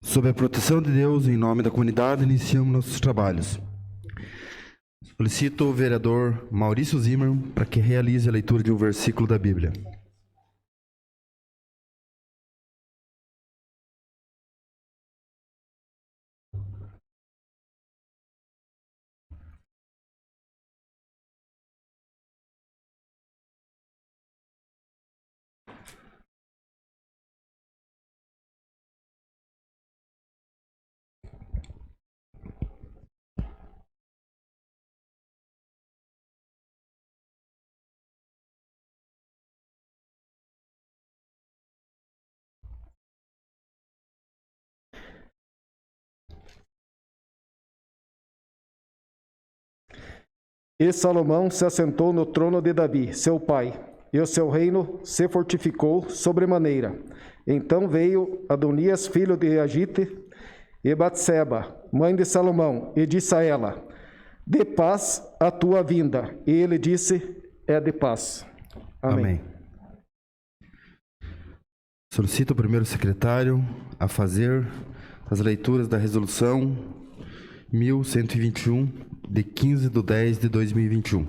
Sob a proteção de Deus, em nome da comunidade, iniciamos nossos trabalhos. Solicito o vereador Maurício Zimmermann para que realize a leitura de um versículo da Bíblia. E Salomão se assentou no trono de Davi, seu pai, e o seu reino se fortificou sobremaneira. Então veio Adonias, filho de Agite, e Batseba, mãe de Salomão, e disse a ela: "Dê paz a tua vinda." E ele disse: "É de paz." Amém. Solicito o primeiro secretário a fazer as leituras da resolução 1121, de 15/10/2021.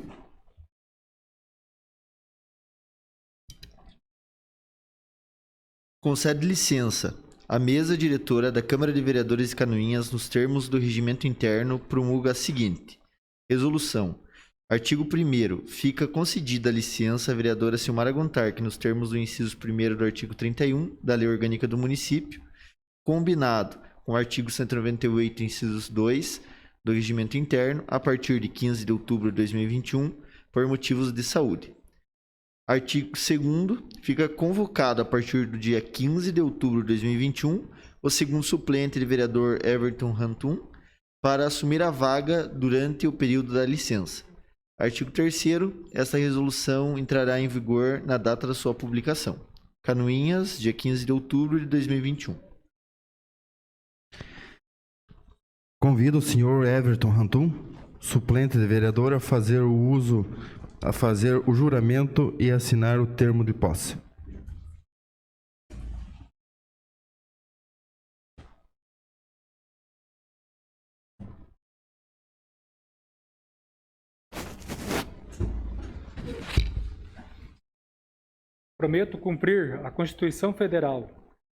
Concede licença. A mesa diretora da Câmara de Vereadores de Canoinhas, nos termos do regimento interno, promulga a seguinte: resolução. Artigo 1º. Fica concedida a licença à vereadora Silmara Gontar, que nos termos do inciso 1º do artigo 31 da Lei Orgânica do Município, combinado com o artigo 198, incisos 2 do regimento interno, a partir de 15 de outubro de 2021, por motivos de saúde. Artigo 2º. Fica convocado a partir do dia 15 de outubro de 2021 o segundo suplente de vereador Everton Rantum para assumir a vaga durante o período da licença. Artigo 3º. Esta resolução entrará em vigor na data da sua publicação. Canoinhas, dia 15 de outubro de 2021. Convido o senhor Everton Rantum, suplente de vereador, a fazer o juramento e assinar o termo de posse. Prometo cumprir a Constituição Federal,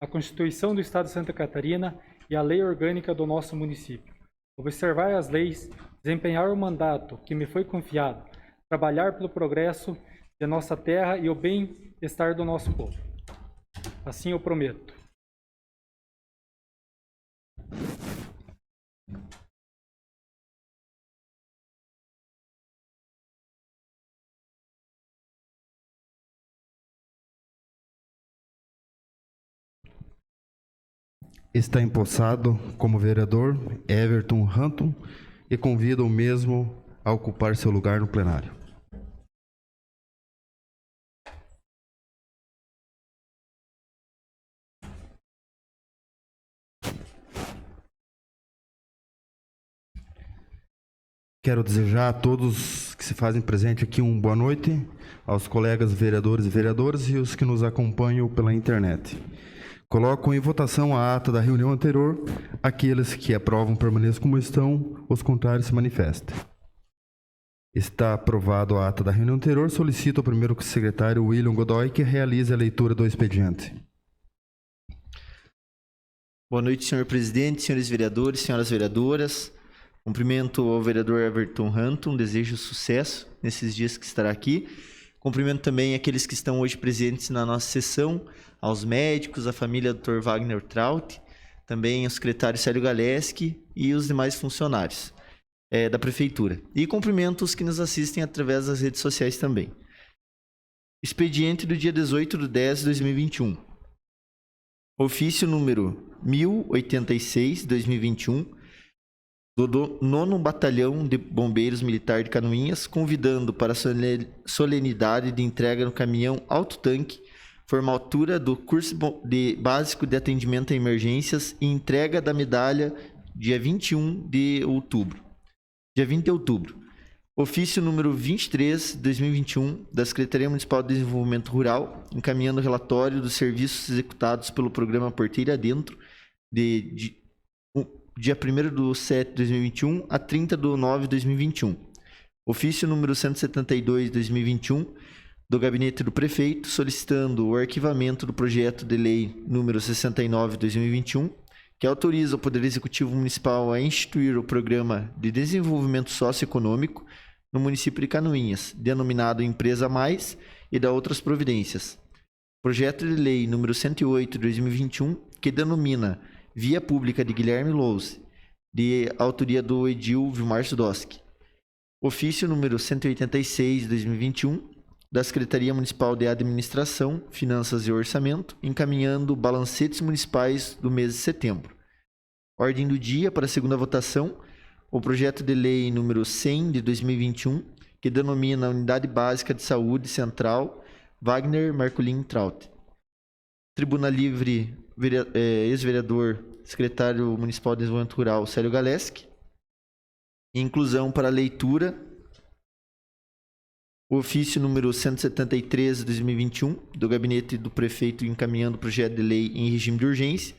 a Constituição do Estado de Santa Catarina e a Lei Orgânica do nosso município. Observar as leis, desempenhar o mandato que me foi confiado, trabalhar pelo progresso de nossa terra e o bem-estar do nosso povo. Assim eu prometo. Está empossado como vereador Everton Rantum e convido o mesmo a ocupar seu lugar no plenário. Quero desejar a todos que se fazem presente aqui uma boa noite, aos colegas vereadores e vereadoras e os que nos acompanham pela internet. Coloco em votação a ata da reunião anterior. Aqueles que aprovam permaneçam como estão, os contrários se manifestem. Está aprovado a ata da reunião anterior. Solicito ao primeiro secretário, William Godoy, que realize a leitura do expediente. Boa noite, senhor presidente, senhores vereadores, senhoras vereadoras. Cumprimento ao vereador Everton Rantum, desejo sucesso nesses dias que estará aqui. Cumprimento também aqueles que estão hoje presentes na nossa sessão, aos médicos, a família do Dr. Wagner Traut, também ao secretário Célio Galeski e os demais funcionários da Prefeitura. E cumprimento os que nos assistem através das redes sociais também. Expediente do dia 18/10/2021. Ofício número 1086/2021, do 9º Batalhão de Bombeiros Militar de Canoinhas, convidando para a solenidade de entrega no caminhão autotanque, formatura do curso básico de atendimento a emergências e entrega da medalha dia 20 de outubro. Ofício número 23/2021 da Secretaria Municipal de Desenvolvimento Rural, encaminhando o relatório dos serviços executados pelo programa Porteira Adentro dia 1º de 7 de 2021 a 30 de 9 de 2021. Ofício número 172/2021 do Gabinete do Prefeito, solicitando o arquivamento do projeto de lei número 69/2021, que autoriza o Poder Executivo Municipal a instituir o Programa de Desenvolvimento Socioeconômico no município de Canoinhas, denominado Empresa Mais, e da outras providências. Projeto de lei número 108/2021, que denomina Via Pública de Guilherme Louze, de autoria do edil Vilmar Sudoski. Ofício número 186/2021, da Secretaria Municipal de Administração, Finanças e Orçamento, encaminhando balancetes municipais do mês de setembro. Ordem do dia para a segunda votação, o projeto de lei número 100 de 2021, que denomina a Unidade Básica de Saúde Central Wagner Marculin Traut. Tribuna Livre, ex-vereador, secretário municipal de Desenvolvimento Rural, Célio Galeski. Inclusão para leitura, o ofício número 173 de 2021, do Gabinete do Prefeito encaminhando projeto de lei em regime de urgência,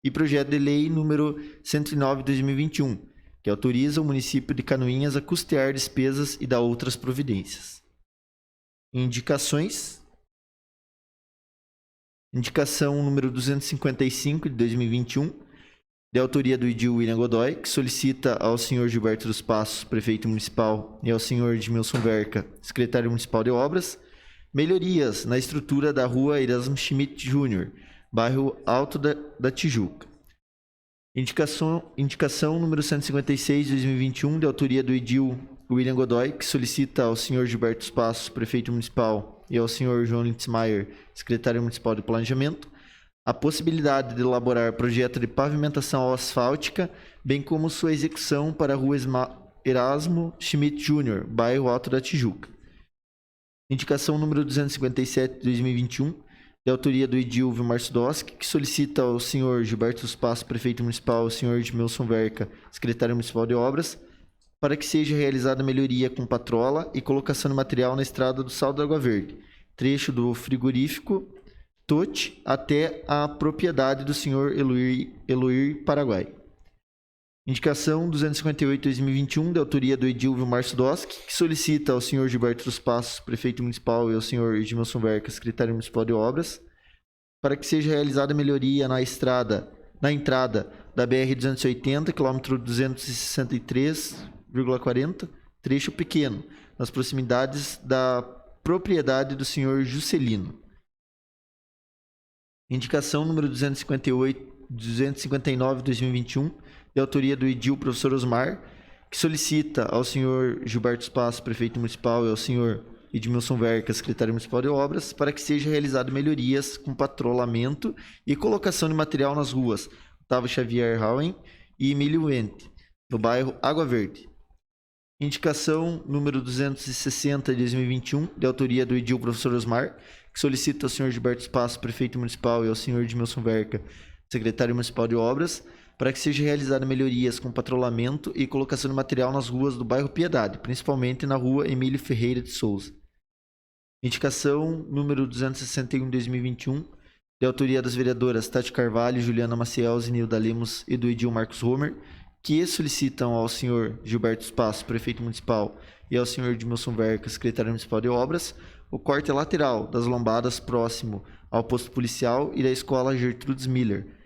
e projeto de lei número 109 de 2021, que autoriza o município de Canoinhas a custear despesas e dar outras providências. Indicações. Indicação número 255 de 2021, de autoria do edil William Godoy, que solicita ao senhor Gilberto dos Passos, prefeito municipal, e ao senhor Edmilson Verca, secretário municipal de obras, melhorias na estrutura da rua Erasmo Schmidt Jr., bairro Alto da Tijuca. Indicação número 156 de 2021, de autoria do edil William Godoy, que solicita ao senhor Gilberto dos Passos, prefeito municipal, e ao senhor João Lintzmaier, secretário municipal de planejamento, a possibilidade de elaborar projeto de pavimentação asfáltica, bem como sua execução para a rua Erasmo Schmidt Jr., bairro Alto da Tijuca. Indicação número 257 de 2021, de autoria do edil Vilmar Sudoski, que solicita ao senhor Gilberto dos Passos, prefeito municipal, ao senhor Edmilson Verca, secretário municipal de obras, para que seja realizada melhoria com patrola e colocação de material na estrada do Sal da Água Verde, trecho do frigorífico Tote até a propriedade do senhor Eloir Paraguai. Indicação 258/2021, de autoria do edil Vilmar Sudoski, que solicita ao senhor Gilberto dos Passos, prefeito municipal, e ao senhor Edmilson Verca, secretário municipal de obras, para que seja realizada melhoria na entrada da BR-280, quilômetro 263,40, trecho pequeno, nas proximidades da propriedade do senhor Juscelino. Indicação número 259/2021, de autoria do edil professor Osmar, que solicita ao senhor Gilberto Espaço, prefeito municipal, e ao senhor Edmilson Verca, secretário municipal de obras, para que seja realizado melhorias com patrulhamento e colocação de material nas ruas Otávio Xavier Hauen e Emílio Wente, no bairro Água Verde. Indicação número 260 de 2021, de autoria do edil professor Osmar, que solicita ao senhor Gilberto Espaço, prefeito municipal, e ao senhor Edmilson Verca, secretário municipal de obras, para que seja realizada melhorias com patrulhamento e colocação de material nas ruas do bairro Piedade, principalmente na rua Emílio Ferreira de Souza. Indicação número 261 de 2021, de autoria das vereadoras Tati Carvalho, Juliana Maciel, Zinilda Lemos e do edil Marcos Homer, que solicitam ao senhor Gilberto Espaço, prefeito municipal, e ao senhor Edmilson Verca, secretário municipal de obras, o corte lateral das lombadas próximo ao posto policial e da escola Gertrudes Miller.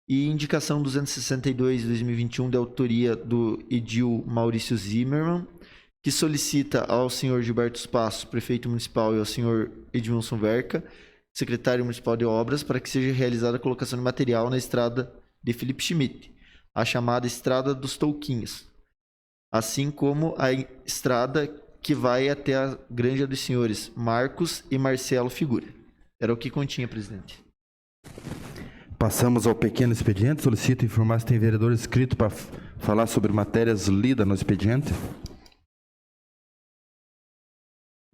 E indicação 262 de 2021, de autoria do edil Maurício Zimmermann, que solicita ao senhor Gilberto Espaço, prefeito municipal, e ao senhor Edmilson Verca, secretário municipal de obras, para que seja realizada a colocação de material na estrada de Felipe Schmidt, a chamada Estrada dos Touquinhos, assim como a estrada que vai até a Granja dos Senhores Marcos e Marcelo Figura. Era o que continha, presidente. Passamos ao pequeno expediente. Solicito informar se tem vereador inscrito para falar sobre matérias lidas no expediente.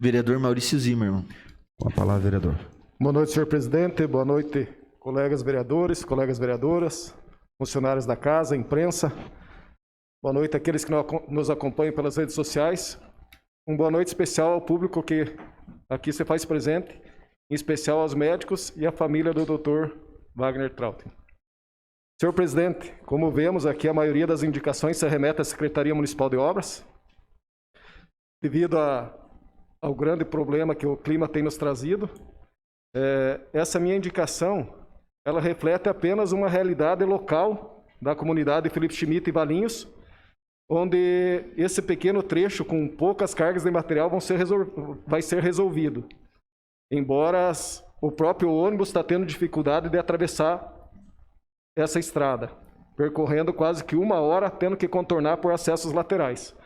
Vereador Maurício Zimmermann. Com a palavra, vereador. Boa noite, senhor presidente. Boa noite, colegas vereadores, colegas vereadoras, funcionários da casa, imprensa. Boa noite àqueles que nos acompanham pelas redes sociais. Boa noite especial ao público que aqui se faz presente, em especial aos médicos e à família do Dr. Wagner Traut. Senhor presidente, como vemos aqui, a maioria das indicações se remete à Secretaria Municipal de Obras, devido ao grande problema que o clima tem nos trazido. Essa minha indicação, ela reflete apenas uma realidade local da comunidade Felipe Schmidt e Valinhos, onde esse pequeno trecho com poucas cargas de material vai ser resolvido. Embora o próprio ônibus está tendo dificuldade de atravessar essa estrada, percorrendo quase que 1 hora, tendo que contornar por acessos laterais.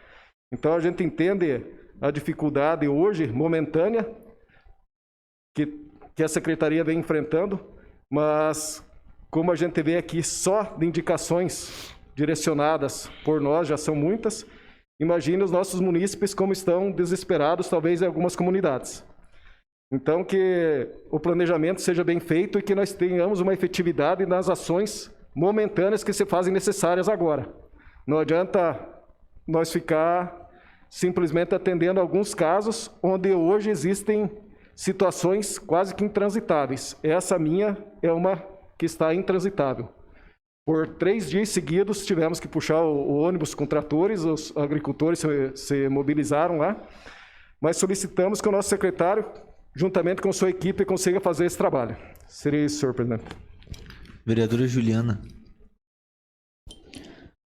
Então a gente entende a dificuldade hoje, momentânea, que a Secretaria vem enfrentando, mas como a gente vê aqui só de indicações direcionadas por nós, já são muitas, imagine os nossos munícipes como estão desesperados, talvez em algumas comunidades. Então, que o planejamento seja bem feito e que nós tenhamos uma efetividade nas ações momentâneas que se fazem necessárias agora. Não adianta nós ficar simplesmente atendendo alguns casos onde hoje existem situações quase que intransitáveis. Essa minha é uma que está intransitável. Por 3 dias seguidos tivemos que puxar o ônibus com tratores, os agricultores se mobilizaram lá, mas solicitamos que o nosso secretário, juntamente com sua equipe, consiga fazer esse trabalho. Seria isso, senhor presidente. Vereadora Juliana.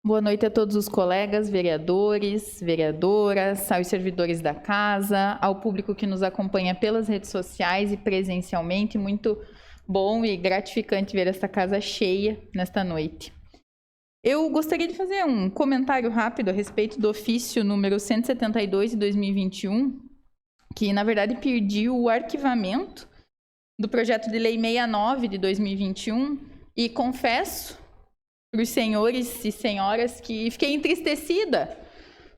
Boa noite a todos os colegas, vereadores, vereadoras, aos servidores da casa, ao público que nos acompanha pelas redes sociais e presencialmente. Muito bom e gratificante ver esta casa cheia nesta noite. Eu gostaria de fazer um comentário rápido a respeito do ofício número 172 de 2021, que, na verdade, pediu o arquivamento do projeto de lei 69 de 2021, e confesso para os senhores e senhoras que fiquei entristecida,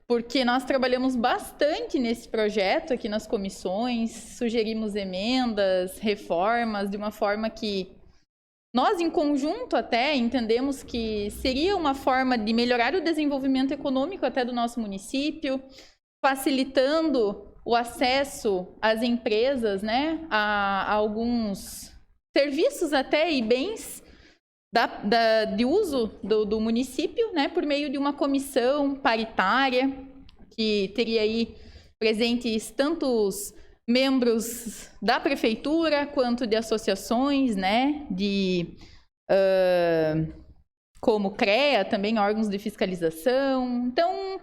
porque nós trabalhamos bastante nesse projeto aqui nas comissões, sugerimos emendas, reformas, de uma forma que nós, em conjunto, até entendemos que seria uma forma de melhorar o desenvolvimento econômico até do nosso município, facilitando o acesso às empresas, né, a alguns serviços até e bens de uso do município, né, por meio de uma comissão paritária, que teria aí presentes tantos membros da prefeitura quanto de associações, né, como CREA, também órgãos de fiscalização. Então,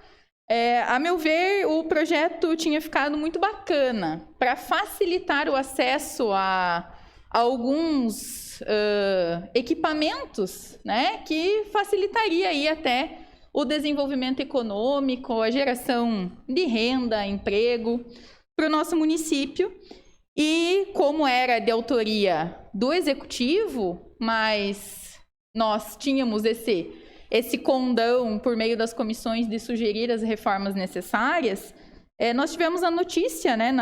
a meu ver, o projeto tinha ficado muito bacana para facilitar o acesso a alguns equipamentos, né, que facilitaria aí até o desenvolvimento econômico, a geração de renda, emprego para o nosso município. E como era de autoria do executivo, mas nós tínhamos esse condão por meio das comissões de sugerir as reformas necessárias, nós tivemos a notícia, né,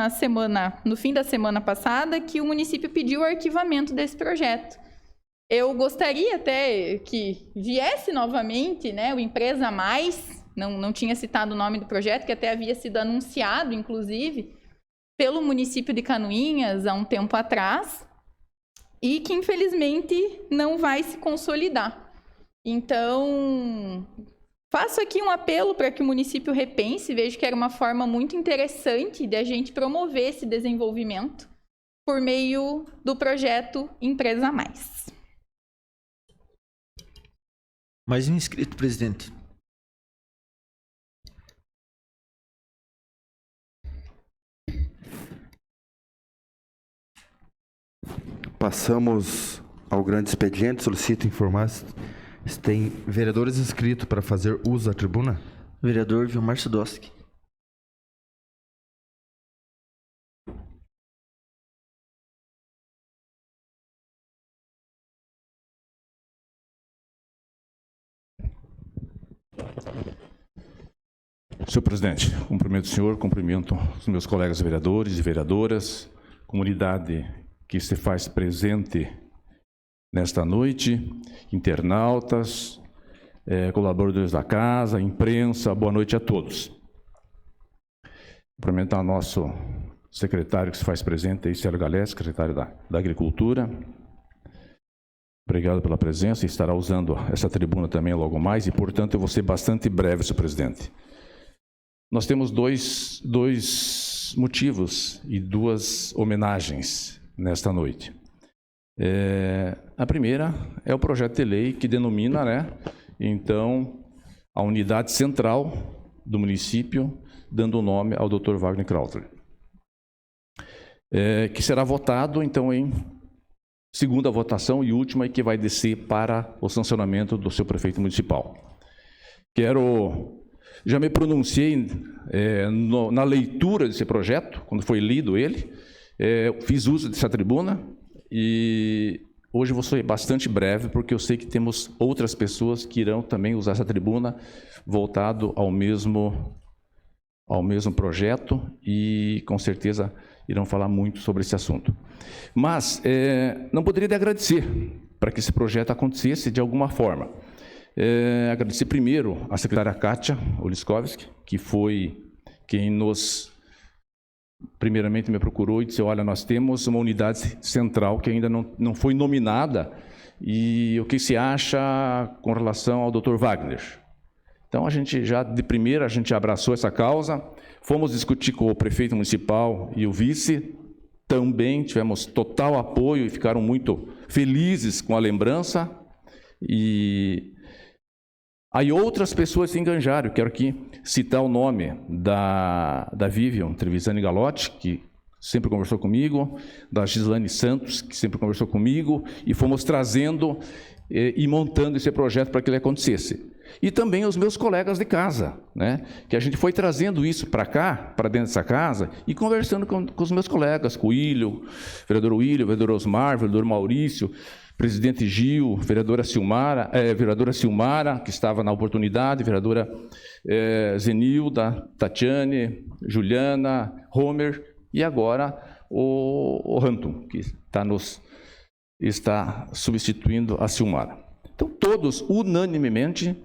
no fim da semana passada, que o município pediu o arquivamento desse projeto. Eu gostaria até que viesse novamente, né, o Empresa Mais, não tinha citado o nome do projeto, que até havia sido anunciado, inclusive, pelo município de Canoinhas há um tempo atrás, e que infelizmente não vai se consolidar. Então, faço aqui um apelo para que o município repense, vejo que era uma forma muito interessante de a gente promover esse desenvolvimento por meio do projeto Empresa Mais. Mais um inscrito, presidente. Passamos ao grande expediente. Solicito informar se tem vereadores inscritos para fazer uso da tribuna. Vereador Vilmar Sudoski. Senhor presidente, cumprimento o senhor, cumprimento os meus colegas vereadores e vereadoras, comunidade que se faz presente nesta noite, internautas, colaboradores da casa, imprensa, boa noite a todos. Cumprimentar o nosso secretário que se faz presente aí, Célio Galés, secretário da Agricultura. Obrigado pela presença, estará usando essa tribuna também logo mais, e, portanto, eu vou ser bastante breve, senhor presidente. Nós temos dois motivos e duas homenagens nesta noite. A primeira é o projeto de lei que denomina, então, a unidade central do município, dando o nome ao Dr. Wagner Krauter, que será votado, então, em segunda votação e última, e que vai descer para o sancionamento do seu prefeito municipal. Já me pronunciei na leitura desse projeto, quando foi lido ele, fiz uso dessa tribuna, e hoje vou ser bastante breve, porque eu sei que temos outras pessoas que irão também usar essa tribuna voltado ao mesmo projeto, e com certeza irão falar muito sobre esse assunto. Mas não poderia de agradecer para que esse projeto acontecesse de alguma forma. Agradecer primeiro à secretária Kátia Oliskovski, que foi quem primeiramente me procurou e disse: olha, nós temos uma unidade central que ainda não foi nominada, e o que se acha com relação ao Dr. Wagner? Então, a gente já, de primeira, a gente abraçou essa causa, fomos discutir com o prefeito municipal e o vice, também tivemos total apoio e ficaram muito felizes com a lembrança, e aí outras pessoas se enganjaram. Quero aqui citar o nome da Vivian Trevisani Galotti, que sempre conversou comigo, da Gislane Santos, que sempre conversou comigo, e fomos trazendo e montando esse projeto para que ele acontecesse. E também os meus colegas de casa, que a gente foi trazendo isso para cá, para dentro dessa casa, e conversando com os meus colegas, com o vereador Willio, vereador Osmar, vereador Maurício, presidente Gil, vereadora Silmara, que estava na oportunidade, vereadora Zenilda, Tatiane, Juliana, Homer, e agora o Rantum, que está substituindo a Silmara. Então, todos, unanimemente,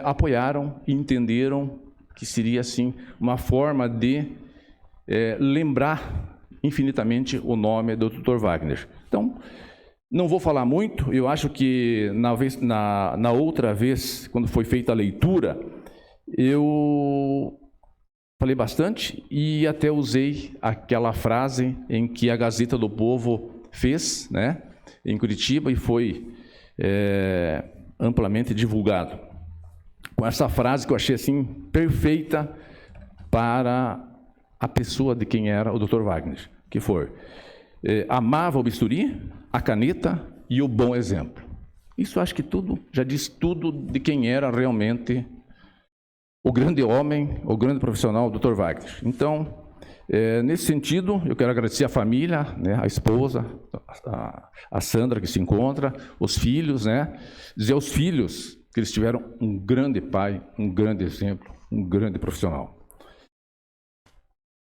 apoiaram e entenderam que seria, assim, uma forma de lembrar infinitamente o nome do Dr. Wagner. Então, não vou falar muito. Eu acho que na outra vez, quando foi feita a leitura, eu falei bastante e até usei aquela frase em que a Gazeta do Povo fez, em Curitiba, e foi amplamente divulgado. Com essa frase que eu achei assim perfeita para a pessoa de quem era o Dr. Wagner, que foi: amava o bisturi, a caneta e o bom exemplo. Isso acho que já diz tudo de quem era realmente o grande homem, o grande profissional, o Dr. Wagner. Então, nesse sentido, eu quero agradecer a família, a esposa, a Sandra, que se encontra, os filhos, dizer aos filhos que eles tiveram um grande pai, um grande exemplo, um grande profissional.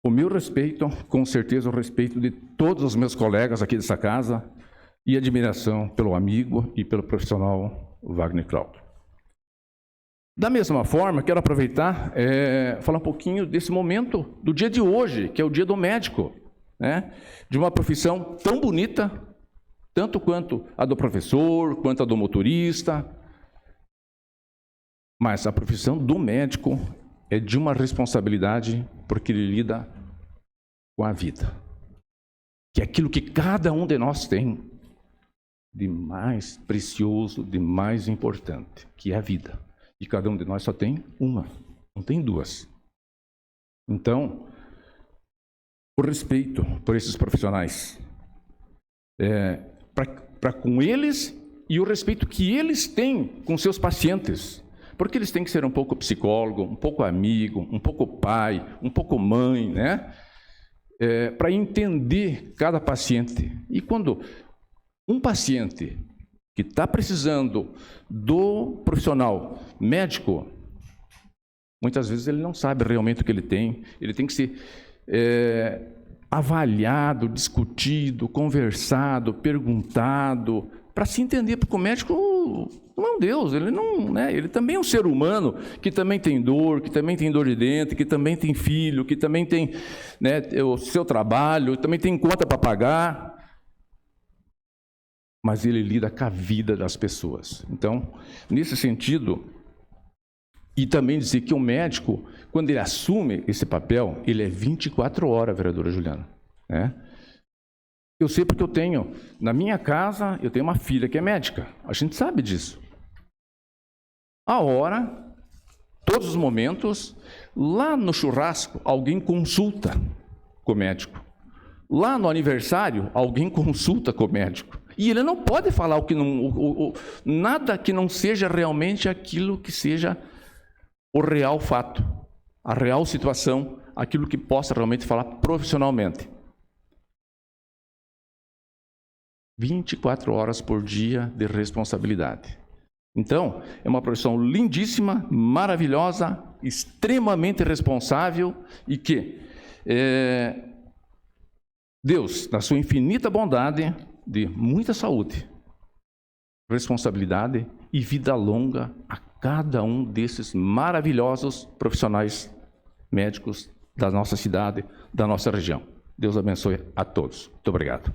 O meu respeito, com certeza o respeito de todos os meus colegas aqui dessa casa, e admiração pelo amigo e pelo profissional Wagner Krauter. Da mesma forma, quero aproveitar falar um pouquinho desse momento do dia de hoje, que é o dia do médico, de uma profissão tão bonita, tanto quanto a do professor, quanto a do motorista, mas a profissão do médico é de uma responsabilidade, porque ele lida com a vida, que é aquilo que cada um de nós tem de mais precioso, de mais importante, que é a vida. E cada um de nós só tem uma, não tem duas. Então, o respeito por esses profissionais, para com eles, e o respeito que eles têm com seus pacientes, porque eles têm que ser um pouco psicólogo, um pouco amigo, um pouco pai, um pouco mãe, para entender cada paciente. E quando um paciente que está precisando do profissional médico, muitas vezes ele não sabe realmente o que ele tem que ser avaliado, discutido, conversado, perguntado, para se entender, porque o médico não é um Deus, ele não, ele também é um ser humano, que também tem dor, que também tem dor de dentro, que também tem filho, que também tem o seu trabalho, também tem conta para pagar. mas ele lida com a vida das pessoas. Então, nesse sentido, e também dizer que o médico, quando ele assume esse papel, ele é 24 horas, vereadora Juliana, né? Eu sei porque eu tenho, na minha casa, eu tenho uma filha que é médica, a gente sabe disso. A hora, todos os momentos, lá no churrasco, alguém consulta com o médico. Lá no aniversário, alguém consulta com o médico. E ele não pode falar nada que não seja realmente aquilo que seja o real fato, a real situação, aquilo que possa realmente falar profissionalmente. 24 horas por dia de responsabilidade. Então, é uma profissão lindíssima, maravilhosa, extremamente responsável e que Deus, na sua infinita bondade, dê muita saúde, responsabilidade e vida longa a cada um desses maravilhosos profissionais médicos da nossa cidade, da nossa região. Deus abençoe a todos. Muito obrigado.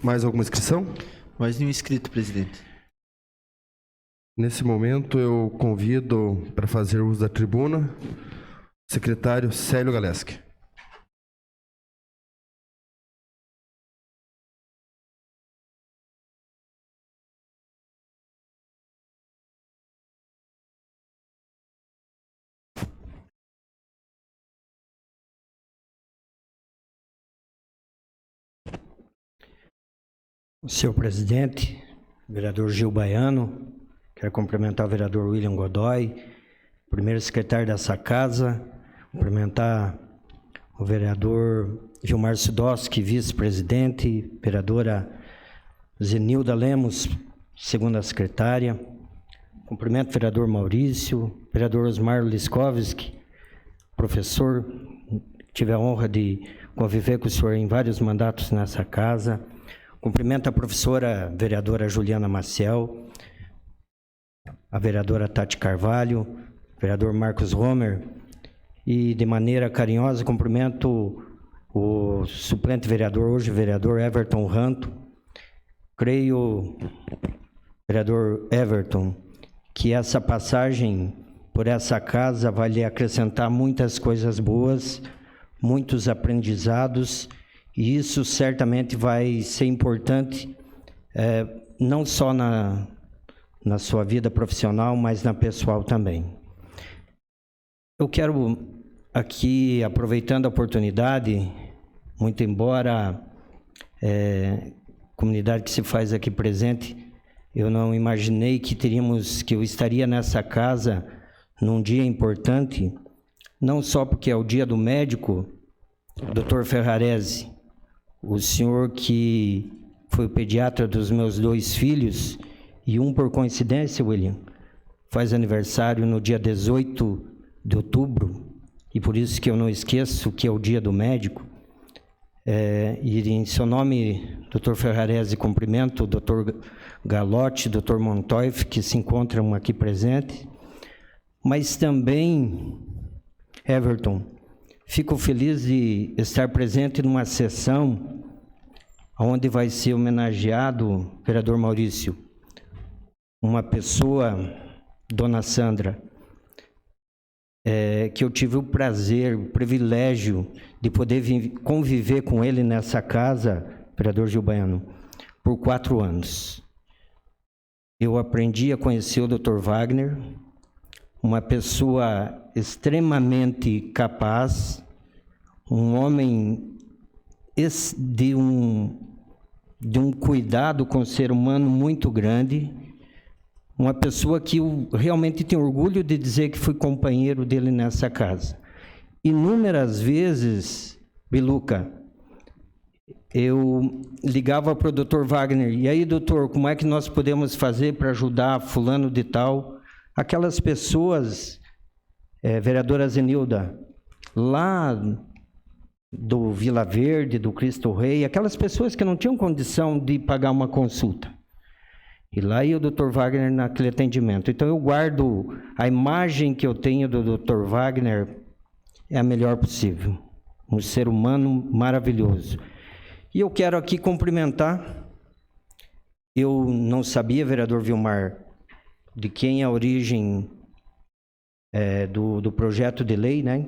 Mais alguma inscrição? Mais nenhum inscrito, presidente. Nesse momento, eu convido para fazer uso da tribuna o secretário Célio Galeski. Senhor presidente, vereador Gil Baiano, quero cumprimentar o vereador William Godoy, primeiro secretário dessa casa, cumprimentar o vereador Gilmar Sidowski, vice-presidente, vereadora Zenilda Lemos, segunda secretária, cumprimento o vereador Maurício, vereador Osmar Liskovski, professor, tive a honra de conviver com o senhor em vários mandatos nessa casa. Cumprimento a professora vereadora Juliana Maciel, a vereadora Tati Carvalho, vereador Marcos Romer, e de maneira carinhosa cumprimento o suplente vereador, hoje vereador Everton Ranto. Creio, vereador Everton, que essa passagem por essa casa vai lhe acrescentar muitas coisas boas, muitos aprendizados, e isso certamente vai ser importante, não só na sua vida profissional, mas na pessoal também. Eu quero aqui, aproveitando a oportunidade, muito embora a comunidade que se faz aqui presente, eu não imaginei que eu estaria nessa casa num dia importante, não só porque é o dia do médico, Dr. Ferrarese, o senhor que foi o pediatra dos meus 2 filhos, e um, por coincidência, William, faz aniversário no dia 18 de outubro, e por isso que eu não esqueço que é o dia do médico. E em seu nome, Dr. Ferrarese, cumprimento o Dr. Galotti, Dr. Montoif, que se encontram aqui presentes, mas também, Everton, fico feliz de estar presente numa sessão onde vai ser homenageado, vereador Maurício, uma pessoa, dona Sandra, que eu tive o prazer, o privilégio de poder conviver com ele nessa casa, vereador Gil Baiano, por 4 anos. Eu aprendi a conhecer o Dr. Wagner, uma pessoa extremamente capaz, um homem de um cuidado com o ser humano muito grande, uma pessoa que eu realmente tenho orgulho de dizer que fui companheiro dele nessa casa. Inúmeras vezes, Biluca, eu ligava para o Dr. Wagner, e aí, doutor, como é que nós podemos fazer para ajudar fulano de tal? Aquelas pessoas, vereadora Zenilda, lá do Vila Verde, do Cristo Rei, aquelas pessoas que não tinham condição de pagar uma consulta. E lá ia o Dr. Wagner naquele atendimento. Então eu guardo a imagem que eu tenho do Dr. Wagner é a melhor possível. Um ser humano maravilhoso. E eu quero aqui cumprimentar, eu não sabia, vereador Vilmar, de quem é a origem do projeto de lei, né?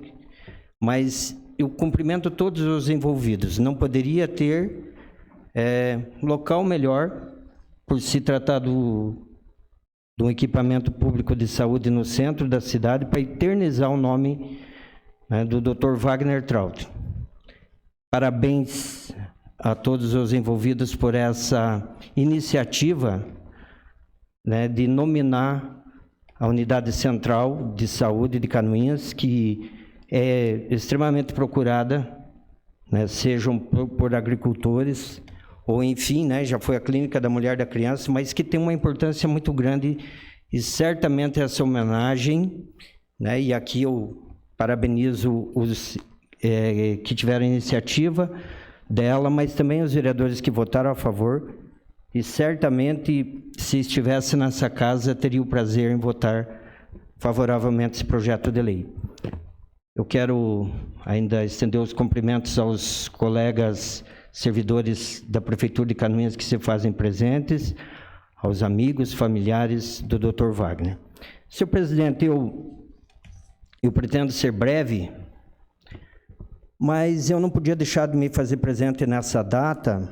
Mas eu cumprimento todos os envolvidos. Não poderia ter local melhor, por se tratar de um equipamento público de saúde no centro da cidade, para eternizar o nome, né, do Dr. Wagner Traut. Parabéns a todos os envolvidos por essa iniciativa, né, de nominar a Unidade Central de Saúde de Canoinhas, que é extremamente procurada, né, sejam por agricultores, ou enfim, né, já foi a Clínica da Mulher e da Criança, mas que tem uma importância muito grande, e certamente essa homenagem, né, e aqui eu parabenizo os que tiveram a iniciativa dela, mas também os vereadores que votaram a favor, e certamente, se estivesse nessa casa, teria o prazer em votar favoravelmente esse projeto de lei. Eu quero ainda estender os cumprimentos aos colegas servidores da Prefeitura de Canoinhas que se fazem presentes, aos amigos, familiares do Dr. Wagner. Senhor presidente, eu pretendo ser breve, mas eu não podia deixar de me fazer presente nessa data,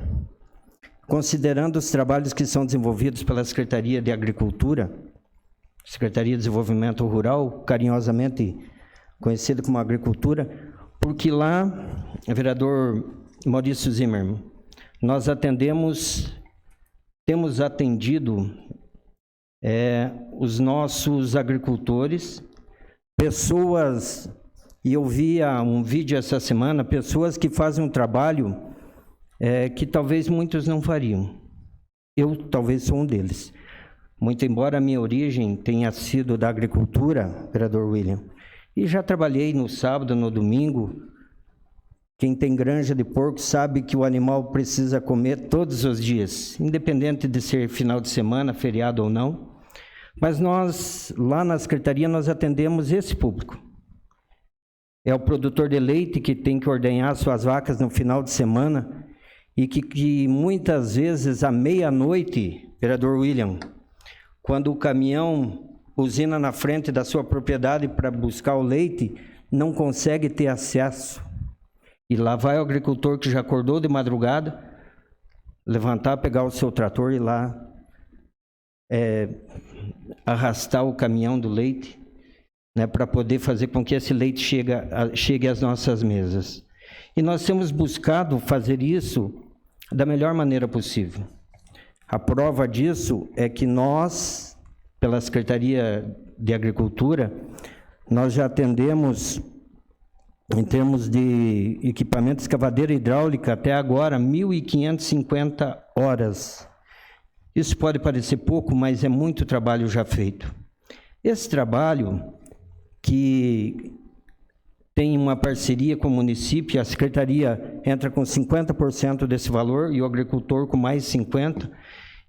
considerando os trabalhos que são desenvolvidos pela Secretaria de Agricultura, Secretaria de Desenvolvimento Rural, carinhosamente conhecida como Agricultura, porque lá, vereador Maurício Zimmermann, nós temos atendido os nossos agricultores, pessoas, e eu via um vídeo essa semana, pessoas que fazem um trabalho que talvez muitos não fariam. Eu talvez sou um deles. Muito embora a minha origem tenha sido da agricultura, vereador William, e já trabalhei no sábado, no domingo. Quem tem granja de porco sabe que o animal precisa comer todos os dias, independente de ser final de semana, feriado ou não. Mas nós, lá na Secretaria, nós atendemos esse público. É o produtor de leite que tem que ordenhar suas vacas no final de semana e que muitas vezes, à meia-noite, vereador William, quando o caminhão buzina na frente da sua propriedade para buscar o leite, não consegue ter acesso. E lá vai o agricultor que já acordou de madrugada, levantar, pegar o seu trator e ir lá arrastar o caminhão do leite, né, para poder fazer com que esse leite chegue às nossas mesas. E nós temos buscado fazer isso da melhor maneira possível. A prova disso é que nós, pela Secretaria de Agricultura, nós já atendemos, em termos de equipamento de escavadeira hidráulica, até agora, 1.550 horas. Isso pode parecer pouco, mas é muito trabalho já feito. Esse trabalho, que tem uma parceria com o município, a Secretaria entra com 50% desse valor e o agricultor com mais 50%,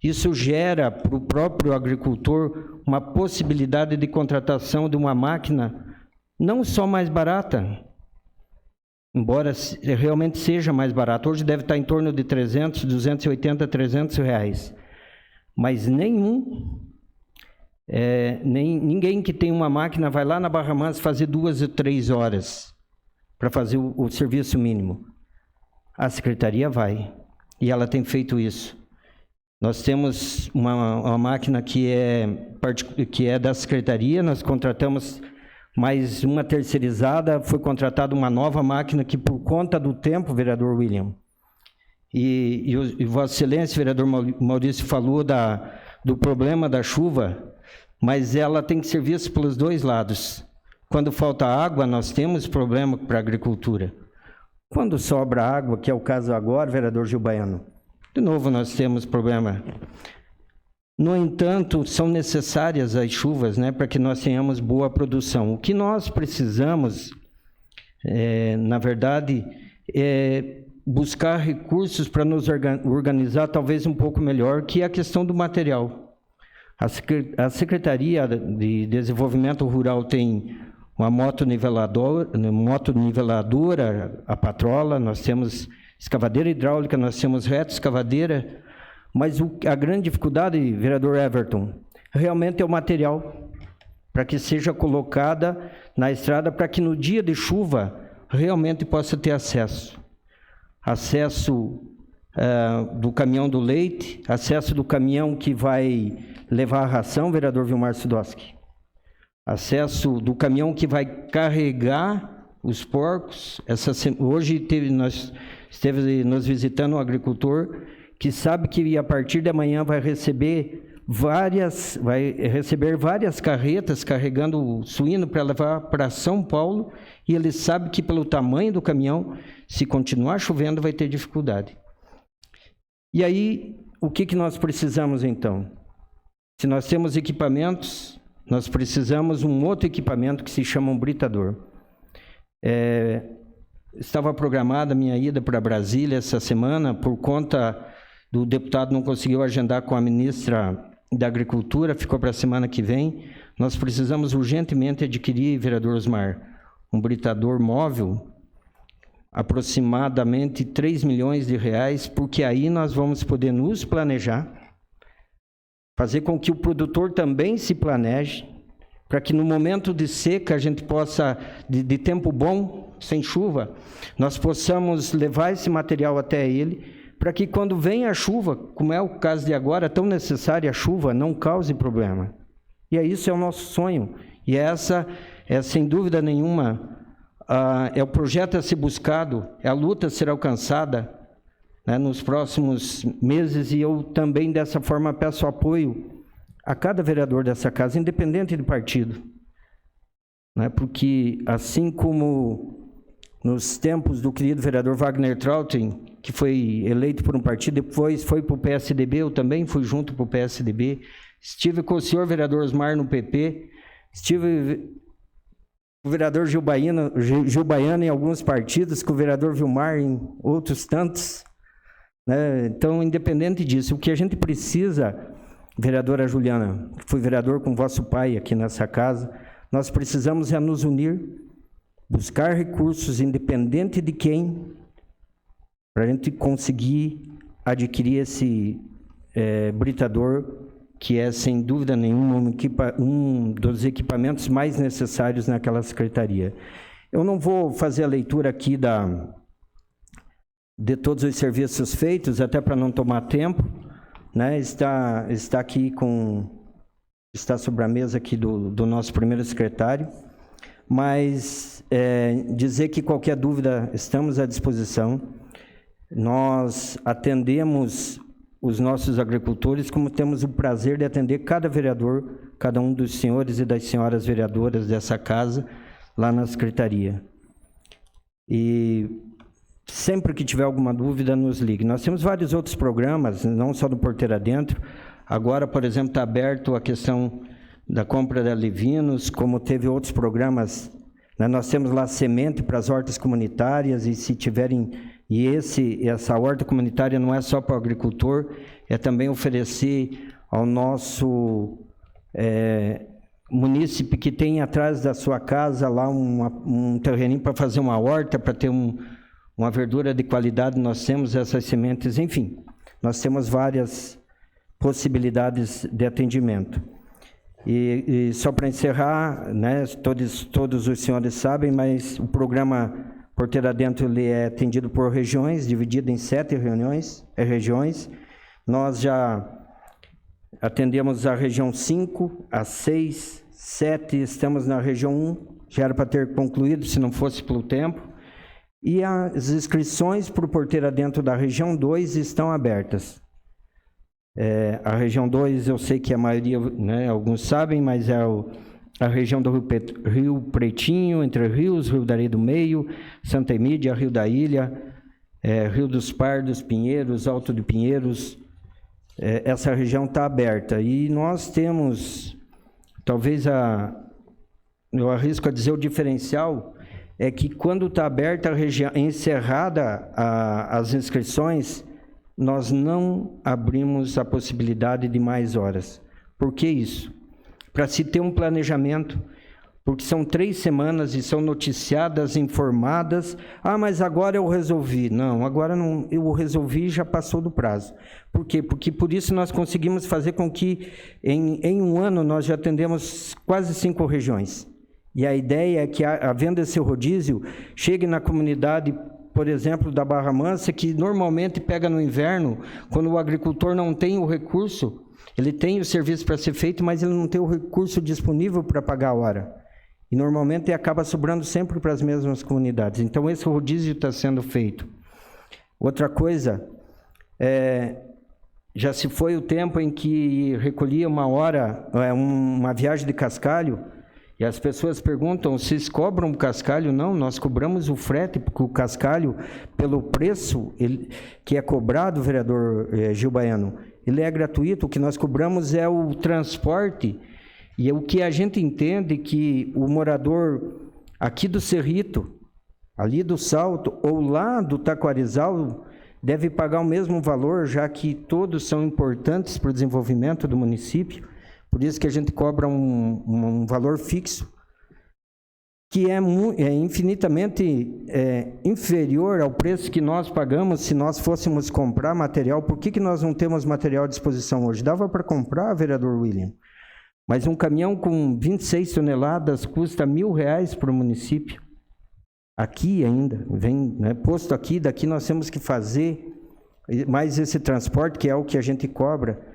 isso gera para o próprio agricultor uma possibilidade de contratação de uma máquina não só mais barata, embora realmente seja mais barato. Hoje deve estar em torno de 300, 280, 300 reais. Mas ninguém que tem uma máquina vai lá na Barra Mansa fazer 2 ou 3 horas para fazer o serviço mínimo. A Secretaria vai, e ela tem feito isso. Nós temos uma máquina que é da Secretaria, nós contratamos mais uma terceirizada, foi contratada uma nova máquina que, por conta do tempo, vereador William, e Vossa Excelência, vereador Maurício, falou do problema da chuva, mas ela tem que ser vista pelos dois lados. Quando falta água, nós temos problema para a agricultura. Quando sobra água, que é o caso agora, vereador Gil Baiano, de novo nós temos problema. No entanto, são necessárias as chuvas, né, para que nós tenhamos boa produção. O que nós precisamos, na verdade, é buscar recursos para nos organizar talvez um pouco melhor, que é a questão do material. A Secretaria de Desenvolvimento Rural tem uma motoniveladora, a patrola, nós temos escavadeira hidráulica, nós temos reto-escavadeira, mas a grande dificuldade, vereador Everton, realmente é o material, para que seja colocada na estrada, para que no dia de chuva realmente possa ter acesso. Acesso do caminhão do leite, acesso do caminhão que vai levar a ração, vereador Vilmar Sidowski. Acesso do caminhão que vai carregar os porcos. Hoje nós esteve nos visitando um agricultor que sabe que a partir de amanhã vai receber várias carretas carregando o suíno para levar para São Paulo, e ele sabe que pelo tamanho do caminhão, se continuar chovendo, vai ter dificuldade. E aí, o que nós precisamos então? Se nós temos equipamentos, nós precisamos um outro equipamento que se chama um britador. Estava programada a minha ida para Brasília essa semana, por conta do deputado não conseguiu agendar com a ministra da Agricultura, ficou para a semana que vem. Nós precisamos urgentemente adquirir, vereador Osmar, um britador móvel, aproximadamente 3 milhões de reais, porque aí nós vamos poder nos planejar, fazer com que o produtor também se planeje, para que no momento de seca a gente possa, de tempo bom, sem chuva, nós possamos levar esse material até ele, para que quando vem a chuva, como é o caso de agora, tão necessária a chuva, não cause problema. E isso é o nosso sonho. E essa é, sem dúvida nenhuma, é o projeto a ser buscado, é a luta a ser alcançada, né, nos próximos meses, e eu também, dessa forma, peço apoio a cada vereador dessa casa, independente de partido. Né, porque, assim como nos tempos do querido vereador Wagner Trautem, que foi eleito por um partido, depois foi para o PSDB, eu também fui junto para o PSDB, estive com o senhor vereador Osmar no PP, estive com o vereador Gil Baiano em alguns partidos, com o vereador Vilmar em outros tantos. Né? Então, independente disso, o que a gente precisa, vereadora Juliana, fui vereador com vosso pai aqui nessa casa, nós precisamos é nos unir, buscar recursos, independente de quem, para a gente conseguir adquirir esse britador, que é, sem dúvida nenhuma, um dos equipamentos mais necessários naquela secretaria. Eu não vou fazer a leitura aqui de todos os serviços feitos, até para não tomar tempo, né? Está aqui está sobre a mesa aqui do nosso primeiro secretário, mas dizer que qualquer dúvida estamos à disposição. Nós atendemos os nossos agricultores, como temos o prazer de atender cada vereador, cada um dos senhores e das senhoras vereadoras dessa casa, lá na secretaria. E sempre que tiver alguma dúvida, nos ligue. Nós temos vários outros programas, não só do Porteira Dentro. Agora, por exemplo, está aberto a questão da compra de alevinos, como teve outros programas, né? Nós temos lá semente para as hortas comunitárias, e se tiverem... E essa horta comunitária não é só para o agricultor, é também oferecer ao nosso munícipe que tem atrás da sua casa lá um terreninho para fazer uma horta, para ter uma verdura de qualidade. Nós temos essas sementes, enfim, nós temos várias possibilidades de atendimento. E só para encerrar, né, todos os senhores sabem, mas o programa Porteira Dentro ele é atendido por regiões, dividido em 7 regiões. Nós já atendemos a região 5, a 6, 7, estamos na região 1, já era para ter concluído se não fosse pelo tempo. E as inscrições para o Porteira Dentro da região 2 estão abertas. A região 2, eu sei que a maioria, né, alguns sabem, mas é a região do Rio Pretinho, Entre Rios, Rio da Areia do Meio, Santa Emília, Rio da Ilha, Rio dos Pardos, Pinheiros, Alto de Pinheiros. Essa região está aberta. E nós temos, talvez eu arrisco a dizer, o diferencial é que quando está aberta a região, encerrada as inscrições, nós não abrimos a possibilidade de mais horas. Por que isso? Para se ter um planejamento, porque são 3 semanas e são noticiadas, informadas. Ah, mas agora eu resolvi. Não, agora não, eu resolvi e já passou do prazo. Por quê? Porque por isso nós conseguimos fazer com que em um ano nós já atendemos quase 5 regiões. E a ideia é que, havendo esse rodízio, chegue na comunidade, por exemplo, da Barra Mansa, que normalmente pega no inverno, quando o agricultor não tem o recurso, ele tem o serviço para ser feito, mas ele não tem o recurso disponível para pagar a hora. E normalmente acaba sobrando sempre para as mesmas comunidades. Então esse rodízio está sendo feito. Outra coisa, já se foi o tempo em que recolhia uma viagem de cascalho, e as pessoas perguntam, vocês cobram o cascalho? Não, nós cobramos o frete, porque o cascalho, pelo preço que é cobrado, vereador Gil Baiano, ele é gratuito. O que nós cobramos é o transporte. E o que a gente entende que o morador aqui do Cerrito, ali do Salto, ou lá do Taquarizal, deve pagar o mesmo valor, já que todos são importantes para o desenvolvimento do município. Por isso que a gente cobra um valor fixo, que é infinitamente inferior ao preço que nós pagamos se nós fôssemos comprar material. Por que nós não temos material à disposição hoje? Dava para comprar, vereador William, mas um caminhão com 26 toneladas custa R$1.000 para o município. Aqui ainda, vem, né, posto aqui, daqui nós temos que fazer mais esse transporte, que é o que a gente cobra.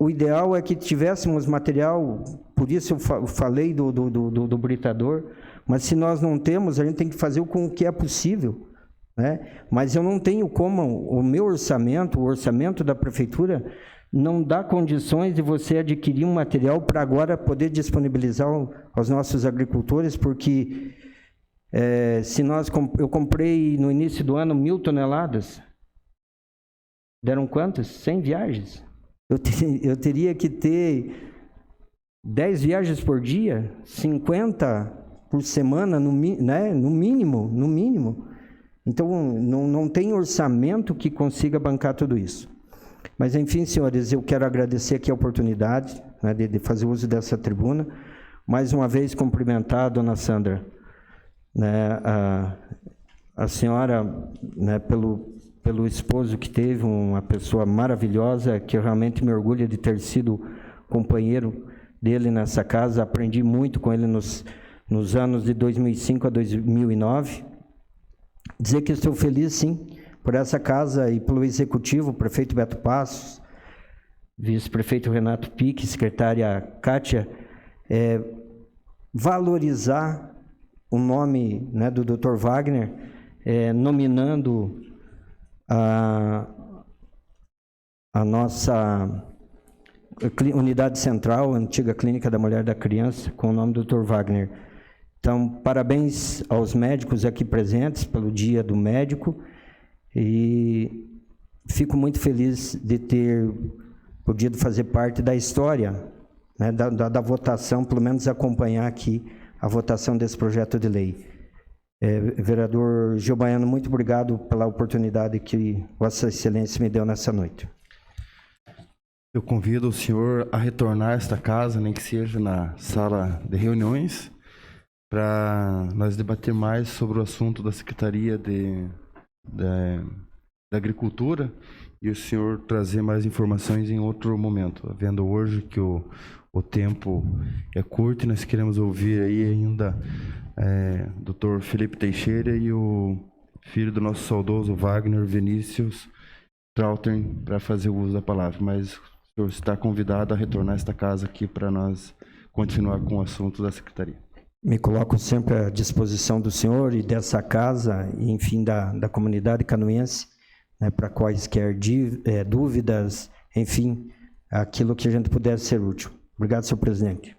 O ideal é que tivéssemos material, por isso eu falei do britador, mas se nós não temos, a gente tem que fazer com o que é possível, né? Mas eu não tenho como, o meu orçamento, o orçamento da prefeitura, não dá condições de você adquirir um material para agora poder disponibilizar aos nossos agricultores, porque eu comprei no início do ano 1.000 toneladas, deram quantas? 100 viagens. Eu teria que ter 10 viagens por dia, 50 por semana, né? no mínimo. Então, não tem orçamento que consiga bancar tudo isso. Mas, enfim, senhores, eu quero agradecer aqui a oportunidade, né, de fazer uso dessa tribuna. Mais uma vez, cumprimentar a dona Sandra, né, a senhora, né, pelo esposo que teve, uma pessoa maravilhosa, que eu realmente me orgulho de ter sido companheiro dele nessa casa. Aprendi muito com ele nos anos de 2005 a 2009. Dizer que estou feliz, sim, por essa casa e pelo executivo, o prefeito Beto Passos, vice-prefeito Renato Pique, secretária Kátia, valorizar o nome, né, do Dr. Wagner, nominando a nossa unidade central, a antiga Clínica da Mulher e da Criança, com o nome do Dr. Wagner. Então, parabéns aos médicos aqui presentes pelo Dia do Médico, e fico muito feliz de ter podido fazer parte da história, né, da votação, pelo menos acompanhar aqui a votação desse projeto de lei. Vereador Gil Baiano, muito obrigado pela oportunidade que Vossa Excelência me deu nessa noite. Eu convido o senhor a retornar a esta casa, nem que seja na sala de reuniões, para nós debater mais sobre o assunto da Secretaria da Agricultura e o senhor trazer mais informações em outro momento, vendo hoje que o tempo é curto e nós queremos ouvir aí ainda Dr. Felipe Teixeira e o filho do nosso saudoso Wagner Vinícius Trautern para fazer o uso da palavra, mas o senhor está convidado a retornar a esta casa aqui para nós continuar com o assunto da Secretaria. Me coloco sempre à disposição do senhor e dessa casa, e, enfim, da comunidade canoense, né, para quaisquer dúvidas, enfim, aquilo que a gente puder ser útil. Obrigado, senhor presidente.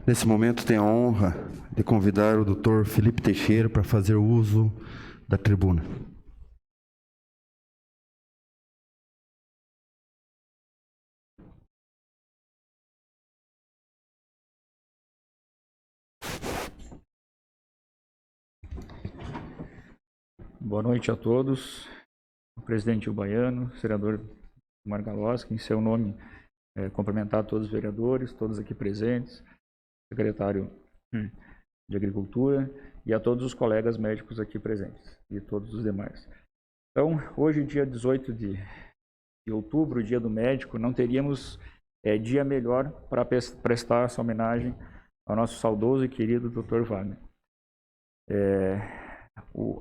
Nesse momento, tenho a honra de convidar o Dr. Felipe Teixeira para fazer uso da tribuna. Boa noite a todos. presidente Gil Baiano, senador Margaloschi, em seu nome, cumprimentar todos os vereadores, todos aqui presentes, secretário de Agricultura e a todos os colegas médicos aqui presentes e todos os demais. Então, hoje, dia 18 de outubro, dia do médico, não teríamos dia melhor para prestar essa homenagem ao nosso saudoso e querido Dr. Wagner.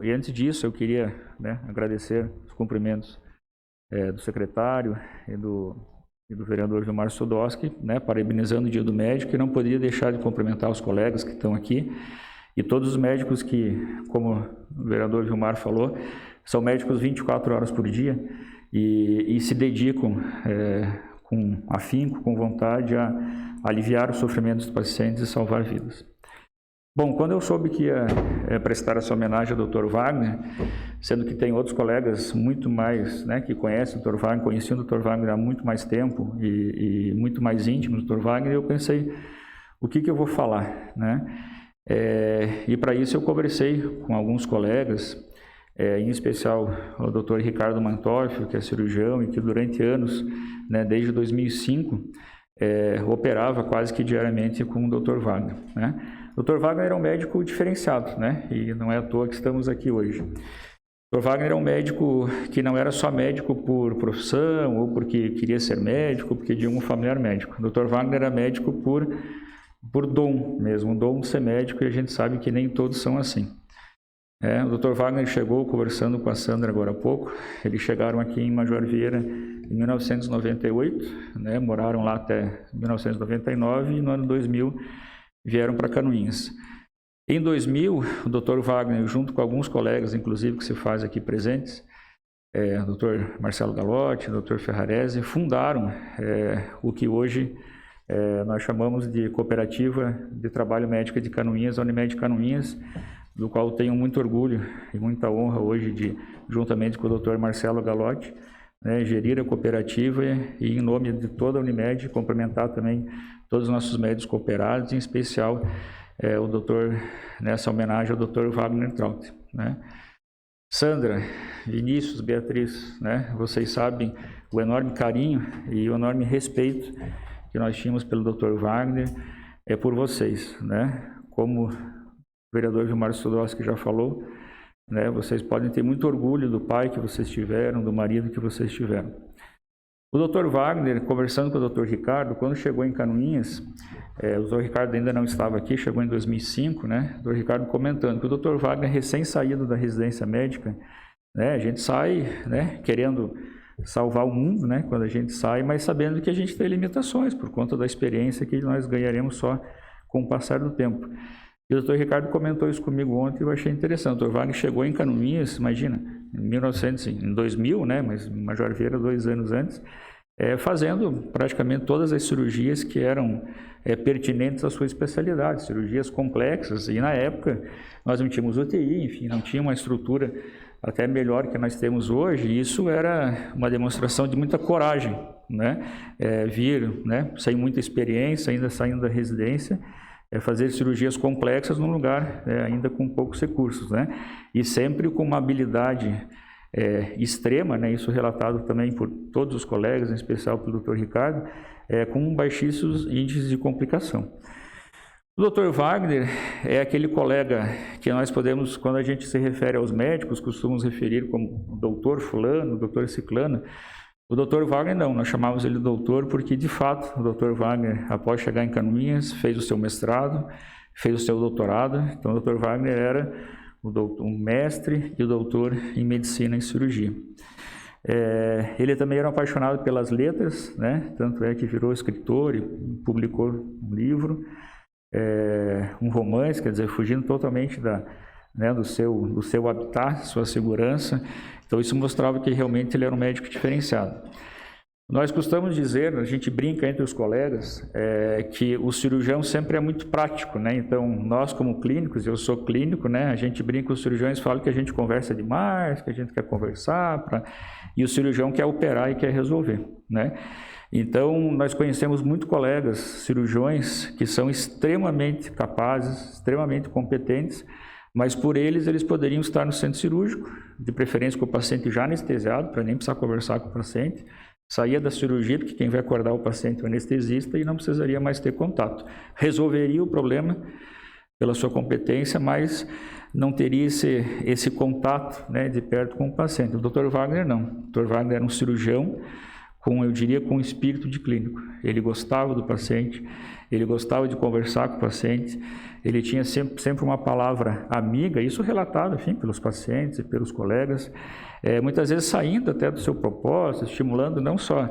E antes disso, eu queria agradecer os cumprimentos do secretário e do vereador Vilmar Sodowski, parabenizando o Dia do Médico, e não poderia deixar de cumprimentar os colegas que estão aqui e todos os médicos que, como o vereador Vilmar falou, são médicos 24 horas por dia e se dedicam com afinco, com vontade a aliviar o sofrimento dos pacientes e salvar vidas. Bom, quando eu soube que ia prestar essa homenagem ao Dr. Wagner, sendo que tem outros colegas muito mais, que conhecem o Dr. Wagner, conheciam o Dr. Wagner há muito mais tempo e muito mais íntimo do Dr. Wagner, eu pensei, o que eu vou falar, e para isso eu conversei com alguns colegas, em especial o Dr. Ricardo Mantoffel, que é cirurgião e que durante anos, desde 2005, operava quase que diariamente com o Dr. Wagner, O Dr. Wagner era um médico diferenciado, e não é à toa que estamos aqui hoje. O Dr. Wagner era um médico que não era só médico por profissão, ou porque queria ser médico, ou porque tinha um familiar médico. O Dr. Wagner era médico por dom mesmo, o dom de ser médico, e a gente sabe que nem todos são assim. O Dr. Wagner chegou conversando com a Sandra agora há pouco, eles chegaram aqui em Major Vieira em 1998, moraram lá até 1999 e no ano 2000 vieram para Canoinhas. Em 2000, o Dr. Wagner, junto com alguns colegas, inclusive, que se faz aqui presentes, o Dr. Marcelo Galotti, o Dr. Ferrarese, fundaram o que hoje nós chamamos de Cooperativa de Trabalho Médico de Canoinhas, a Unimed Canoinhas, do qual tenho muito orgulho e muita honra hoje de, juntamente com o Dr. Marcelo Galotti, gerir a cooperativa e, em nome de toda a Unimed, cumprimentar também todos os nossos médicos cooperados, em especial o doutor, nessa homenagem ao Dr. Wagner Traut. Sandra, Vinícius, Beatriz, vocês sabem o enorme carinho e o enorme respeito que nós tínhamos pelo Dr. Wagner, por vocês, como o vereador Vilmar Sodowski já falou, vocês podem ter muito orgulho do pai que vocês tiveram, do marido que vocês tiveram. O Dr. Wagner, conversando com o Dr. Ricardo, quando chegou em Canoinhas, o Dr. Ricardo ainda não estava aqui, chegou em 2005, o Dr. Ricardo comentando que o Dr. Wagner, recém-saído da residência médica, a gente sai, querendo salvar o mundo, quando a gente sai, mas sabendo que a gente tem limitações, por conta da experiência que nós ganharemos só com o passar do tempo. E o Dr. Ricardo comentou isso comigo ontem e eu achei interessante. O Dr. Wagner chegou em Canoinhas, imagina, em 2000, mas Major Vieira 2 anos antes, fazendo praticamente todas as cirurgias que eram pertinentes à sua especialidade, cirurgias complexas, e na época nós não tínhamos UTI, enfim, não tinha uma estrutura até melhor que nós temos hoje, e isso era uma demonstração de muita coragem, vir, sem muita experiência, ainda saindo da residência, fazer cirurgias complexas num lugar ainda com poucos recursos, e sempre com uma habilidade extrema, isso relatado também por todos os colegas, em especial pelo Dr. Ricardo, com baixíssimos índices de complicação. O Dr. Wagner é aquele colega que nós podemos, quando a gente se refere aos médicos, costumamos referir como doutor fulano, doutor ciclano. O Dr. Wagner não, nós chamávamos ele de doutor porque, de fato, o Dr. Wagner, após chegar em Canoinhas, fez o seu mestrado, fez o seu doutorado. Então, o Dr. Wagner era um mestre e o doutor em medicina e cirurgia. Ele também era apaixonado pelas letras, tanto é que virou escritor e publicou um livro, um romance, quer dizer, fugindo totalmente do seu habitat, sua segurança. Então, isso mostrava que realmente ele era um médico diferenciado. Nós costumamos dizer, a gente brinca entre os colegas, que o cirurgião sempre é muito prático, Então, nós como clínicos, eu sou clínico, a gente brinca, os cirurgiões falam que a gente conversa demais, que a gente quer conversar, e o cirurgião quer operar e quer resolver, Então, nós conhecemos muitos colegas cirurgiões que são extremamente capazes, extremamente competentes, mas por eles poderiam estar no centro cirúrgico, de preferência com o paciente já anestesiado, para nem precisar conversar com o paciente, saía da cirurgia, porque quem vai acordar o paciente é o anestesista, e não precisaria mais ter contato. Resolveria o problema pela sua competência, mas não teria esse contato, né, de perto com o paciente. O Dr. Wagner não. O Dr. Wagner era um cirurgião eu diria, com espírito de clínico. Ele gostava do paciente, ele gostava de conversar com o paciente, ele tinha sempre uma palavra amiga, isso relatado, enfim, pelos pacientes e pelos colegas, muitas vezes saindo até do seu propósito, estimulando não só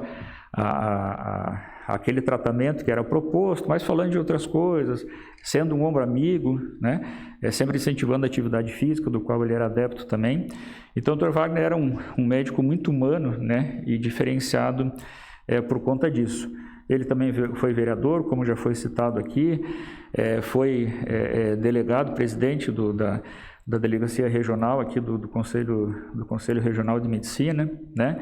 aquele tratamento que era proposto, mas falando de outras coisas, sendo um ombro amigo, né? Sempre incentivando a atividade física, do qual ele era adepto também. Então, o Dr. Wagner era um médico muito humano, né? E diferenciado por conta disso. Ele também foi vereador, como já foi citado aqui, foi delegado, presidente da delegacia regional aqui do Conselho Regional de Medicina, né?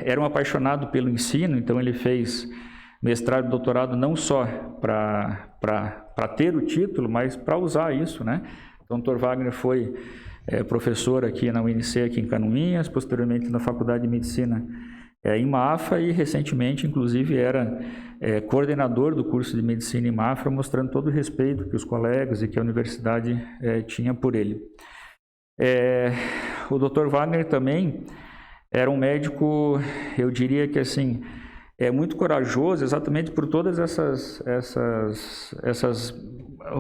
Era um apaixonado pelo ensino, então ele fez mestrado e doutorado não só para ter o título, mas para usar isso, né? Então, o Dr. Wagner foi professor aqui na UNC, aqui em Canoinhas, posteriormente na Faculdade de Medicina em Mafra, e recentemente, inclusive, era coordenador do curso de Medicina em Mafra, mostrando todo o respeito que os colegas e que a universidade tinha por ele. O Dr. Wagner também era um médico, eu diria que assim, muito corajoso, exatamente por todas essas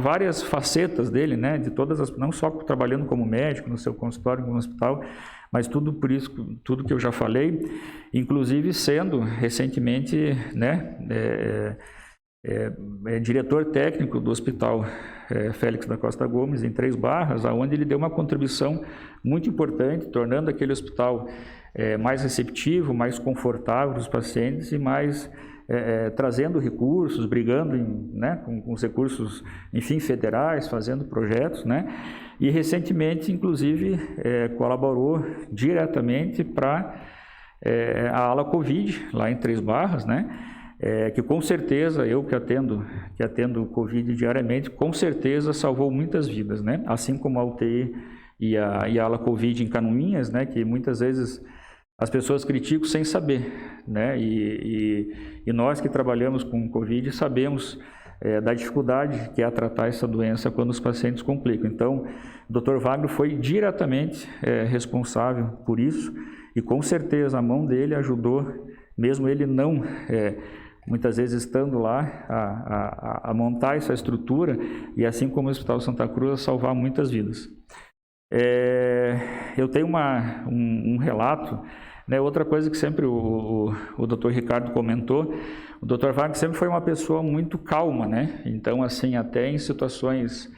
várias facetas dele, né? De todas não só trabalhando como médico no seu consultório, no hospital, mas tudo por isso, tudo que eu já falei, inclusive sendo recentemente, né? Diretor técnico do Hospital Félix da Costa Gomes, em Três Barras, onde ele deu uma contribuição muito importante, tornando aquele hospital mais receptivo, mais confortável para os pacientes e mais trazendo recursos, brigando com os recursos, enfim, federais, fazendo projetos, né? E recentemente, inclusive, colaborou diretamente para a ala Covid, lá em Três Barras, né? Que com certeza, eu que atendo Covid diariamente, com certeza salvou muitas vidas, né? Assim como a UTI e a ala Covid em Canoinhas, né? Que muitas vezes as pessoas criticam sem saber, né? E nós que trabalhamos com Covid sabemos da dificuldade que é tratar essa doença quando os pacientes complicam. Então, o Dr. Wagner foi diretamente responsável por isso, e com certeza a mão dele ajudou, mesmo ele não muitas vezes estando lá, a montar essa estrutura, e assim como o Hospital Santa Cruz, a salvar muitas vidas. Eu tenho um relato, né? Outra coisa que sempre o Dr. Ricardo comentou, o Dr. Wagner sempre foi uma pessoa muito calma, né? Então, assim, até em situações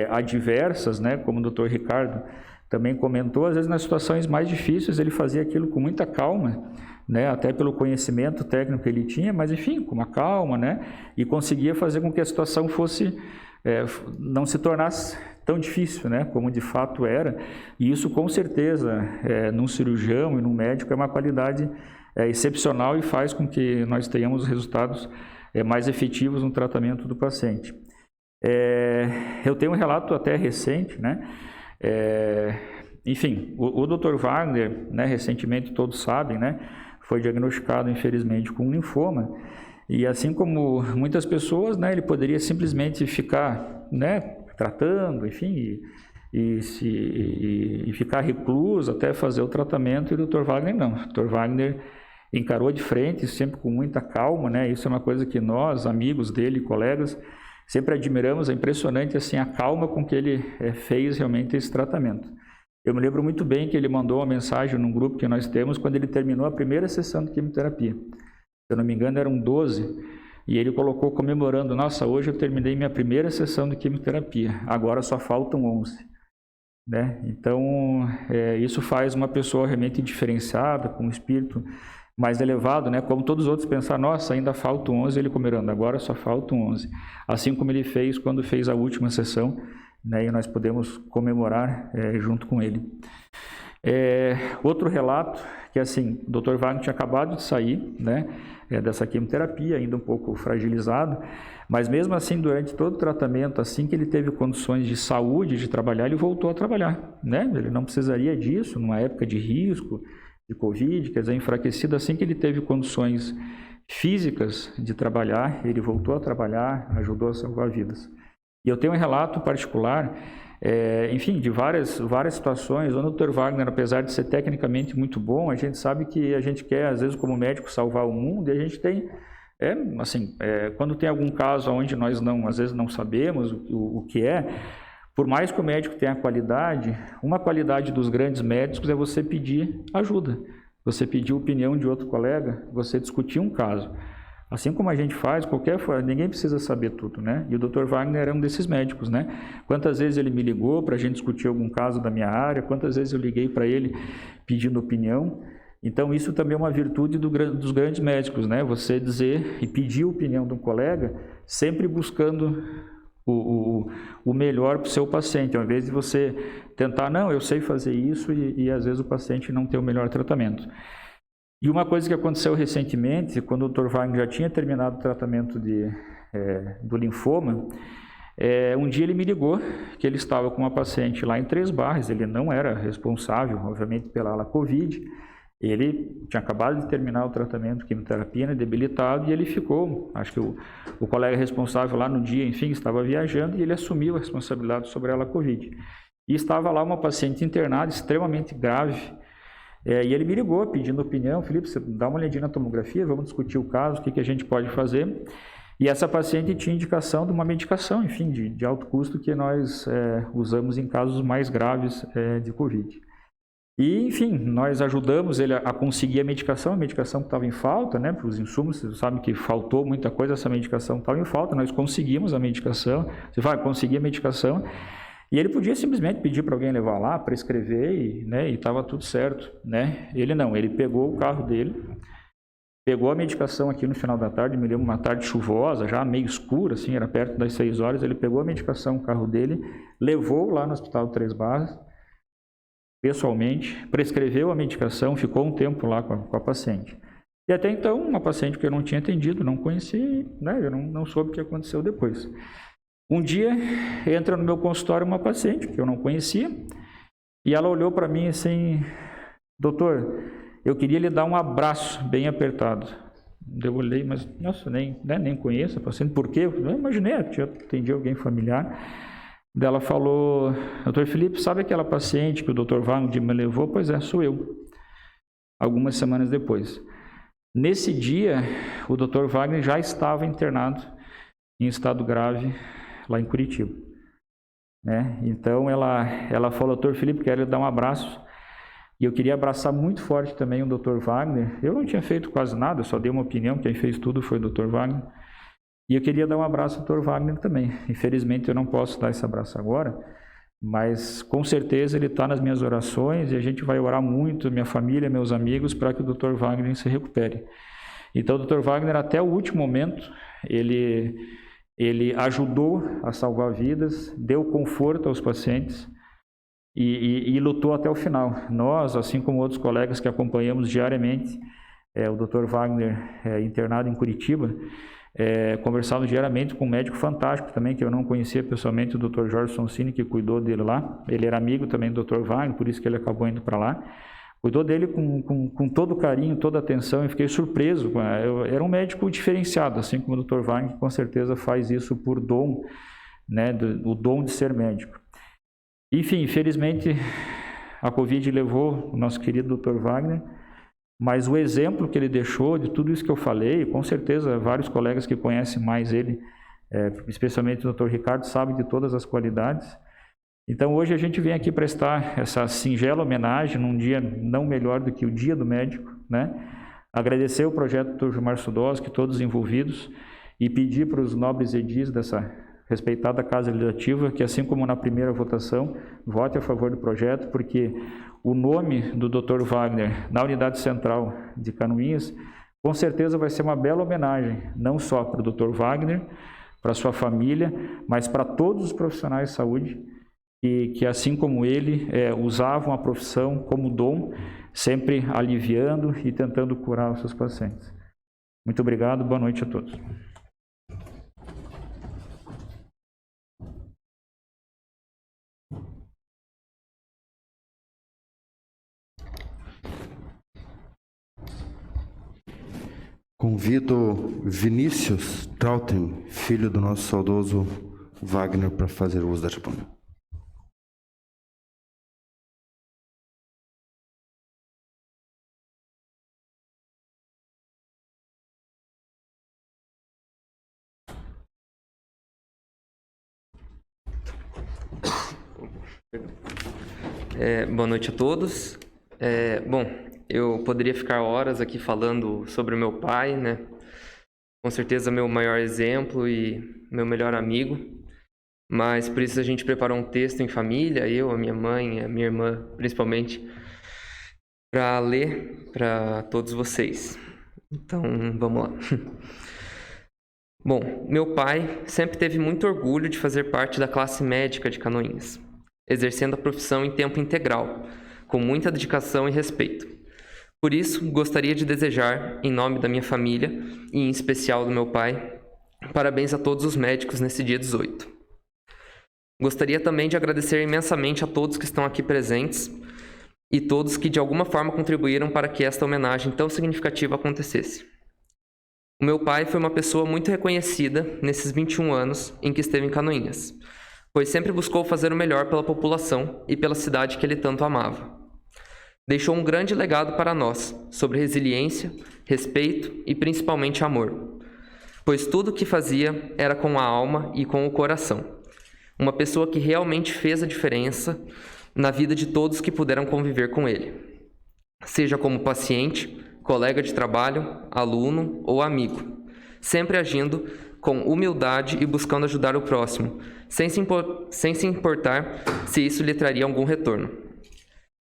adversas, né? Como o Dr. Ricardo também comentou, às vezes nas situações mais difíceis ele fazia aquilo com muita calma, né? Até pelo conhecimento técnico que ele tinha, mas enfim, com uma calma, né? E conseguia fazer com que a situação fosse não se tornasse tão difícil, né, como de fato era, e isso com certeza, num cirurgião e num médico, é uma qualidade excepcional e faz com que nós tenhamos resultados mais efetivos no tratamento do paciente. Eu tenho um relato até recente, né, enfim, o Dr. Wagner, né, recentemente todos sabem, né, foi diagnosticado infelizmente com linfoma, e assim como muitas pessoas, né, ele poderia simplesmente ficar, né, tratando, enfim, e ficar recluso até fazer o tratamento, e o Dr. Wagner não. O Dr. Wagner encarou de frente, sempre com muita calma, né? Isso é uma coisa que nós, amigos dele, colegas, sempre admiramos. É impressionante, assim, a calma com que ele fez realmente esse tratamento. Eu me lembro muito bem que ele mandou uma mensagem num grupo que nós temos quando ele terminou a primeira sessão de quimioterapia. Se eu não me engano, eram 12, e ele colocou comemorando: nossa, hoje eu terminei minha primeira sessão de quimioterapia, agora só faltam 11. Né? Então, isso faz uma pessoa realmente diferenciada, com um espírito mais elevado, né? Como todos os outros pensar: nossa, ainda faltam 11, ele comemorando, agora só faltam 11. Assim como ele fez quando fez a última sessão, né? E nós podemos comemorar junto com ele. Outro relato, que assim, o Dr. Wagner tinha acabado de sair, né, dessa quimioterapia, ainda um pouco fragilizado, mas mesmo assim, durante todo o tratamento, assim que ele teve condições de saúde, de trabalhar, ele voltou a trabalhar, né? Ele não precisaria disso, numa época de risco, de Covid, quer dizer, enfraquecido, assim que ele teve condições físicas de trabalhar, ele voltou a trabalhar, ajudou a salvar vidas. E eu tenho um relato particular, enfim, de várias situações, onde o Dr. Wagner, apesar de ser tecnicamente muito bom, a gente sabe que a gente quer, às vezes, como médico, salvar o mundo, e a gente tem, quando tem algum caso onde nós às vezes não sabemos o que é, por mais que o médico tenha qualidade, uma qualidade dos grandes médicos é você pedir ajuda, você pedir a opinião de outro colega, você discutir um caso. Assim como a gente faz, ninguém precisa saber tudo, né? E o Dr. Wagner é um desses médicos, né? Quantas vezes ele me ligou para a gente discutir algum caso da minha área, quantas vezes eu liguei para ele pedindo opinião. Então, isso também é uma virtude dos grandes médicos, né? Você dizer e pedir a opinião de um colega, sempre buscando o melhor para o seu paciente, ao invés de você tentar, não, eu sei fazer isso, e às vezes o paciente não tem o melhor tratamento. E uma coisa que aconteceu recentemente, quando o Dr. Wagner já tinha terminado o tratamento do linfoma, um dia ele me ligou que ele estava com uma paciente lá em Três Barras, ele não era responsável, obviamente, pela ala Covid, ele tinha acabado de terminar o tratamento, quimioterapia, né, debilitado, e ele ficou, acho que o colega responsável lá no dia, enfim, estava viajando, e ele assumiu a responsabilidade sobre a ala Covid. E estava lá uma paciente internada, extremamente grave, e ele me ligou pedindo opinião, Felipe, você dá uma olhadinha na tomografia, vamos discutir o caso, o que a gente pode fazer. E essa paciente tinha indicação de uma medicação, enfim, de alto custo que nós usamos em casos mais graves de Covid. E, enfim, nós ajudamos ele a conseguir a medicação que estava em falta, né, para os insumos, vocês sabem que faltou muita coisa, essa medicação estava em falta, nós conseguimos a medicação, você vai conseguir a medicação, e ele podia simplesmente pedir para alguém levar lá, prescrever, e estava tudo certo, né? Ele não, ele pegou o carro dele, pegou a medicação aqui no final da tarde, me lembro uma tarde chuvosa, já meio escura, assim, era perto das 6 horas, ele pegou a medicação, o carro dele, levou lá no Hospital Três Barras, pessoalmente, prescreveu a medicação, ficou um tempo lá com a paciente. E até então, uma paciente que eu não tinha atendido, não conhecia, né? Eu não soube o que aconteceu depois. Um dia, entra no meu consultório uma paciente que eu não conhecia, e ela olhou para mim assim, doutor, eu queria lhe dar um abraço bem apertado. Eu olhei, mas, nossa, nem conheço a paciente, por quê? Eu imaginei, eu atendi alguém familiar. Daí ela falou, doutor Felipe, sabe aquela paciente que o doutor Wagner me levou? Pois é, sou eu. Algumas semanas depois. Nesse dia, o doutor Wagner já estava internado em estado grave lá em Curitiba, né? Então ela falou, doutor Felipe, quero lhe dar um abraço, e eu queria abraçar muito forte também o doutor Wagner. Eu não tinha feito quase nada, eu só dei uma opinião, quem fez tudo foi o doutor Wagner, e eu queria dar um abraço ao doutor Wagner também. Infelizmente eu não posso dar esse abraço agora, mas com certeza ele está nas minhas orações, e a gente vai orar muito, minha família, meus amigos, para que o doutor Wagner se recupere. Então o doutor Wagner, até o último momento, ele ajudou a salvar vidas, deu conforto aos pacientes e lutou até o final. Nós, assim como outros colegas que acompanhamos diariamente, o Dr. Wagner internado em Curitiba, conversávamos diariamente com um médico fantástico também, que eu não conhecia pessoalmente, o Dr. Jorge Sonsini, que cuidou dele lá. Ele era amigo também do Dr. Wagner, por isso que ele acabou indo para lá. Cuidou dele com todo carinho, toda atenção, e fiquei surpreso. Era um médico diferenciado, assim como o Dr. Wagner, que com certeza faz isso por dom, né, o dom de ser médico. Enfim, infelizmente, a Covid levou o nosso querido Dr. Wagner, mas o exemplo que ele deixou de tudo isso que eu falei, com certeza vários colegas que conhecem mais ele, especialmente o Dr. Ricardo, sabem de todas as qualidades. Então hoje a gente vem aqui prestar essa singela homenagem num dia não melhor do que o Dia do Médico, né? Agradecer o projeto do Dr. Gilmar Sudowski, todos os envolvidos, e pedir para os nobres edis dessa respeitada Casa Legislativa que, assim como na primeira votação, vote a favor do projeto, porque o nome do Dr. Wagner na Unidade Central de Canoinhas com certeza vai ser uma bela homenagem, não só para o Dr. Wagner, para sua família, mas para todos os profissionais de saúde que assim como ele, usavam a profissão como dom, sempre aliviando e tentando curar os seus pacientes. Muito obrigado, boa noite a todos. Convido Vinícius Trautem, filho do nosso saudoso Wagner, para fazer uso da tribuna. Boa noite a todos. Bom, eu poderia ficar horas aqui falando sobre o meu pai, né? Com certeza meu maior exemplo e meu melhor amigo. Mas por isso a gente preparou um texto em família, eu, a minha mãe, a minha irmã, principalmente, para ler para todos vocês. Então, vamos lá. Bom, meu pai sempre teve muito orgulho de fazer parte da classe médica de Canoinhas, exercendo a profissão em tempo integral, com muita dedicação e respeito. Por isso, gostaria de desejar, em nome da minha família, e em especial do meu pai, parabéns a todos os médicos nesse dia 18. Gostaria também de agradecer imensamente a todos que estão aqui presentes e todos que de alguma forma contribuíram para que esta homenagem tão significativa acontecesse. O meu pai foi uma pessoa muito reconhecida nesses 21 anos em que esteve em Canoinhas, pois sempre buscou fazer o melhor pela população e pela cidade que ele tanto amava. Deixou um grande legado para nós, sobre resiliência, respeito e principalmente amor, pois tudo o que fazia era com a alma e com o coração. Uma pessoa que realmente fez a diferença na vida de todos que puderam conviver com ele, seja como paciente, colega de trabalho, aluno ou amigo, sempre agindo com humildade e buscando ajudar o próximo, sem se importar se isso lhe traria algum retorno.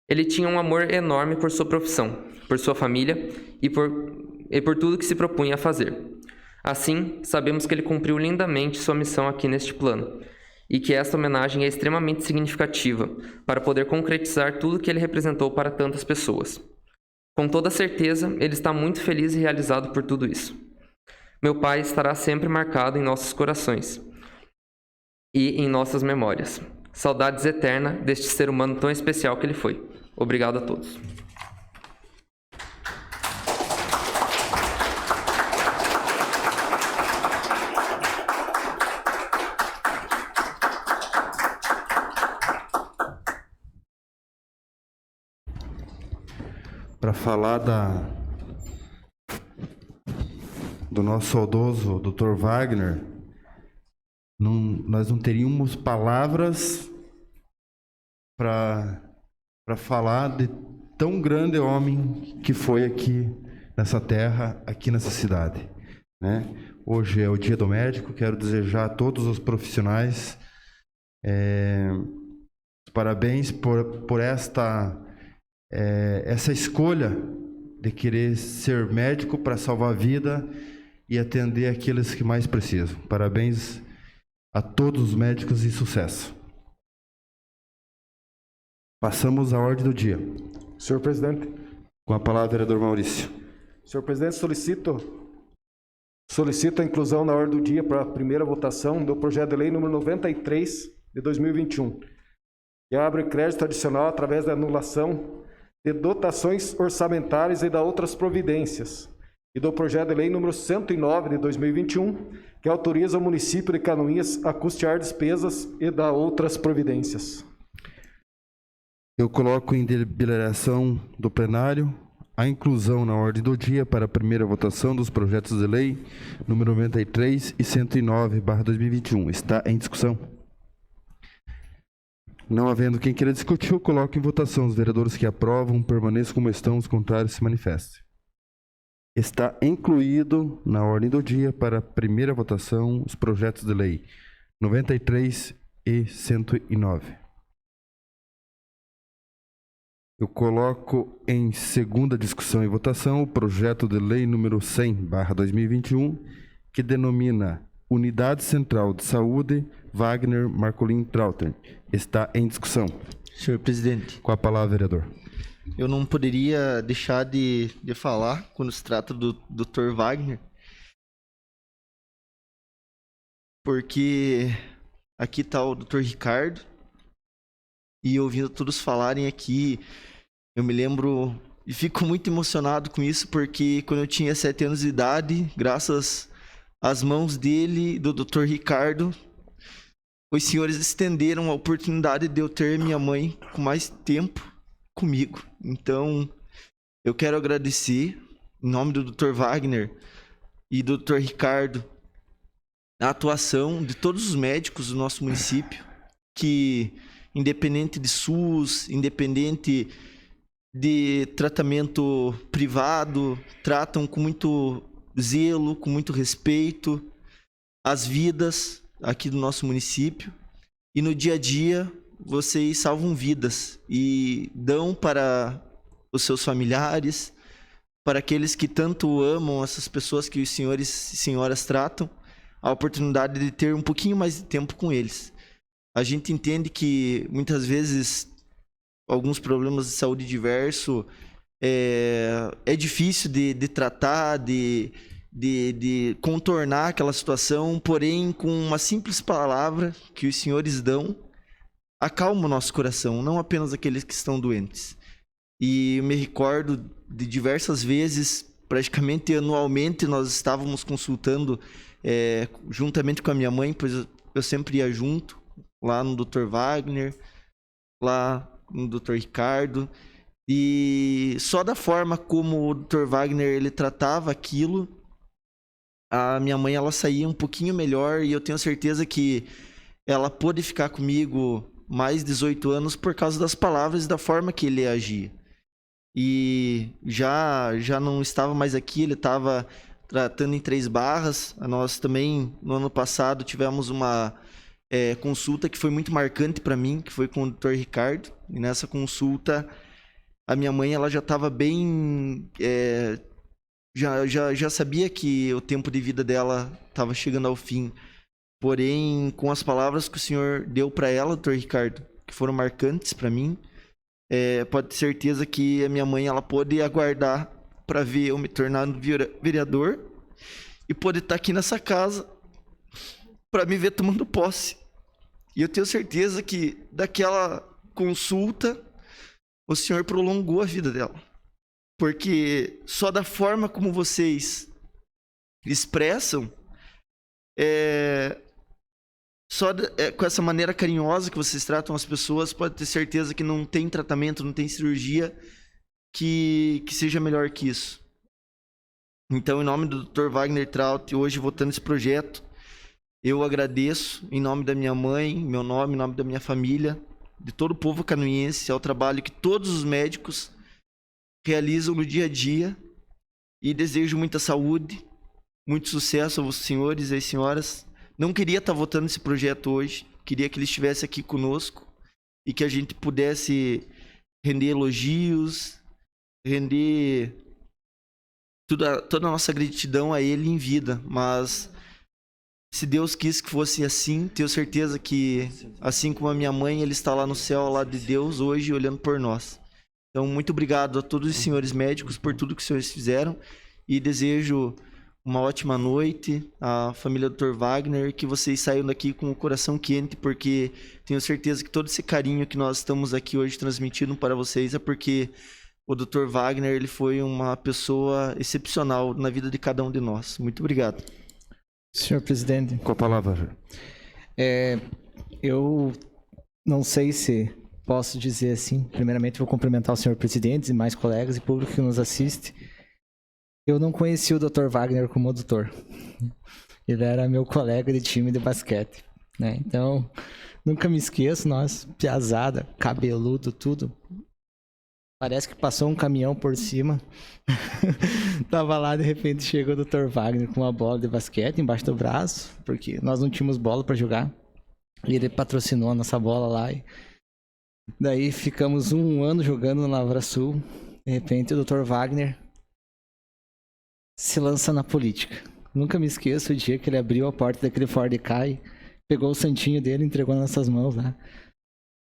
Ele tinha um amor enorme por sua profissão, por sua família e por tudo que se propunha a fazer. Assim, sabemos que ele cumpriu lindamente sua missão aqui neste plano, e que esta homenagem é extremamente significativa para poder concretizar tudo que ele representou para tantas pessoas. Com toda certeza, ele está muito feliz e realizado por tudo isso. Meu pai estará sempre marcado em nossos corações e em nossas memórias. Saudades eternas deste ser humano tão especial que ele foi. Obrigado a todos. Para falar do nosso saudoso Dr. Wagner, nós não teríamos palavras para falar de tão grande homem que foi aqui nessa terra, aqui nessa cidade, né? Hoje é o Dia do Médico, quero desejar a todos os profissionais parabéns por essa escolha de querer ser médico para salvar a vida e atender aqueles que mais precisam. Parabéns a todos os médicos e sucesso. Passamos à ordem do dia. Senhor presidente. Com a palavra, vereador Maurício. Senhor presidente, solicito a inclusão na ordem do dia para a primeira votação do projeto de lei número 93 de 2021, que abre crédito adicional através da anulação de dotações orçamentárias e da outras providências, e do projeto de lei número 109 de 2021, que autoriza o município de Canoinhas a custear despesas e da outras providências. Eu coloco em deliberação do plenário a inclusão na ordem do dia para a primeira votação dos projetos de lei número 93 e 109/2021. Está em discussão? Não havendo quem queira discutir, eu coloco em votação. Os vereadores que aprovam permaneçam como estão, os contrários se manifestem. Está incluído na ordem do dia para a primeira votação os projetos de lei 93 e 109. Eu coloco em segunda discussão e votação o projeto de lei número 100/2021, que denomina Unidade Central de Saúde Wagner Marcolin Trauter. Está em discussão. Senhor presidente, Com a palavra, vereador. eu não poderia deixar de falar quando se trata do Dr. Wagner, porque aqui está o Dr. Ricardo, e ouvindo todos falarem aqui, eu me lembro e fico muito emocionado com isso, porque quando eu tinha 7 anos de idade, graças às mãos dele, do Dr. Ricardo, os senhores estenderam a oportunidade de eu ter minha mãe com mais tempo comigo. Então, eu quero agradecer, em nome do Dr. Wagner e do Dr. Ricardo, a atuação de todos os médicos do nosso município, que, independente de SUS, independente de tratamento privado, tratam com muito zelo, com muito respeito as vidas aqui do nosso município. E no dia a dia, vocês salvam vidas e dão para os seus familiares, para aqueles que tanto amam essas pessoas que os senhores e senhoras tratam, a oportunidade de ter um pouquinho mais de tempo com eles. A gente entende que muitas vezes alguns problemas de saúde diverso é difícil de tratar, de contornar aquela situação, porém com uma simples palavra que os senhores dão, acalma o nosso coração, não apenas aqueles que estão doentes. E eu me recordo de diversas vezes, praticamente anualmente, nós estávamos consultando juntamente com a minha mãe, pois eu sempre ia junto, lá no Dr. Wagner, lá no Dr. Ricardo, e só da forma como o Dr. Wagner ele tratava aquilo, a minha mãe ela saía um pouquinho melhor, e eu tenho certeza que ela pôde ficar comigo mais 18 anos por causa das palavras e da forma que ele agia. E já não estava mais aqui, ele estava tratando em Três Barras. Nós também, no ano passado, tivemos uma consulta que foi muito marcante para mim, que foi com o Dr. Ricardo. E nessa consulta, a minha mãe ela já estava bem... já sabia que o tempo de vida dela estava chegando ao fim. Porém, com as palavras que o senhor deu para ela, Dr. Ricardo, que foram marcantes para mim, pode ter certeza que a minha mãe ela pode aguardar para ver eu me tornando vereador e poder estar aqui nessa casa para me ver tomando posse. E eu tenho certeza que daquela consulta o senhor prolongou a vida dela. Porque só da forma como vocês expressam, com essa maneira carinhosa que vocês tratam as pessoas, pode ter certeza que não tem tratamento, não tem cirurgia que seja melhor que isso. Então, em nome do Dr. Wagner Traut, hoje votando esse projeto, eu agradeço em nome da minha mãe, meu nome, em nome da minha família, de todo o povo canoinhense, ao trabalho que todos os médicos realizam no dia a dia, e desejo muita saúde, muito sucesso aos senhores e às senhoras. Não queria estar votando esse projeto hoje, queria que ele estivesse aqui conosco e que a gente pudesse render elogios, render toda a nossa gratidão a ele em vida, mas se Deus quis que fosse assim, tenho certeza que, assim como a minha mãe, ele está lá no céu, ao lado de Deus, hoje, olhando por nós. Então, muito obrigado a todos os senhores médicos por tudo que os senhores fizeram, e desejo uma ótima noite à família do Dr. Wagner, que vocês saiam daqui com o coração quente, porque tenho certeza que todo esse carinho que nós estamos aqui hoje transmitindo para vocês é porque o Dr. Wagner ele foi uma pessoa excepcional na vida de cada um de nós. Muito obrigado. Senhor presidente. Com a palavra. Eu não sei se posso dizer assim. Primeiramente, vou cumprimentar o senhor presidente e mais colegas e público que nos assiste. Eu não conheci o Dr. Wagner como doutor. Ele era meu colega de time de basquete, né? Então, nunca me esqueço, nós, piazada, cabeludo, tudo. Parece que passou um caminhão por cima. Tava lá, de repente chegou o Dr. Wagner com uma bola de basquete embaixo do braço, porque nós não tínhamos bola para jogar. E ele patrocinou a nossa bola lá. E daí ficamos um ano jogando na Lavra Sul. De repente o Dr. Wagner se lança na política. Nunca me esqueço o dia que ele abriu a porta daquele Ford Ka pegou o santinho dele e entregou nas nossas mãos lá.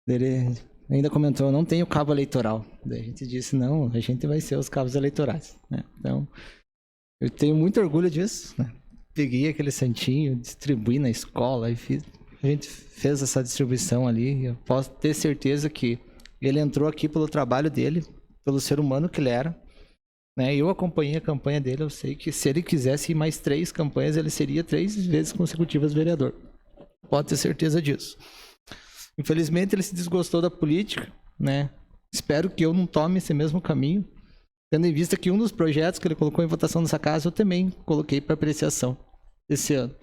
Ele ainda comentou, eu não tenho cabo eleitoral. Daí a gente disse, não, a gente vai ser os cabos eleitorais, né? Então, eu tenho muito orgulho disso, né? Peguei aquele santinho, distribuí na escola e a gente fez essa distribuição ali. Eu posso ter certeza que ele entrou aqui pelo trabalho dele, pelo ser humano que ele era, né? Eu acompanhei a campanha dele, eu sei que se ele quisesse ir mais 3 campanhas, ele seria 3 vezes consecutivas vereador. Pode ter certeza disso. Infelizmente, ele se desgostou da política, né? Espero que eu não tome esse mesmo caminho, tendo em vista que um dos projetos que ele colocou em votação nessa casa, eu também coloquei para apreciação esse ano,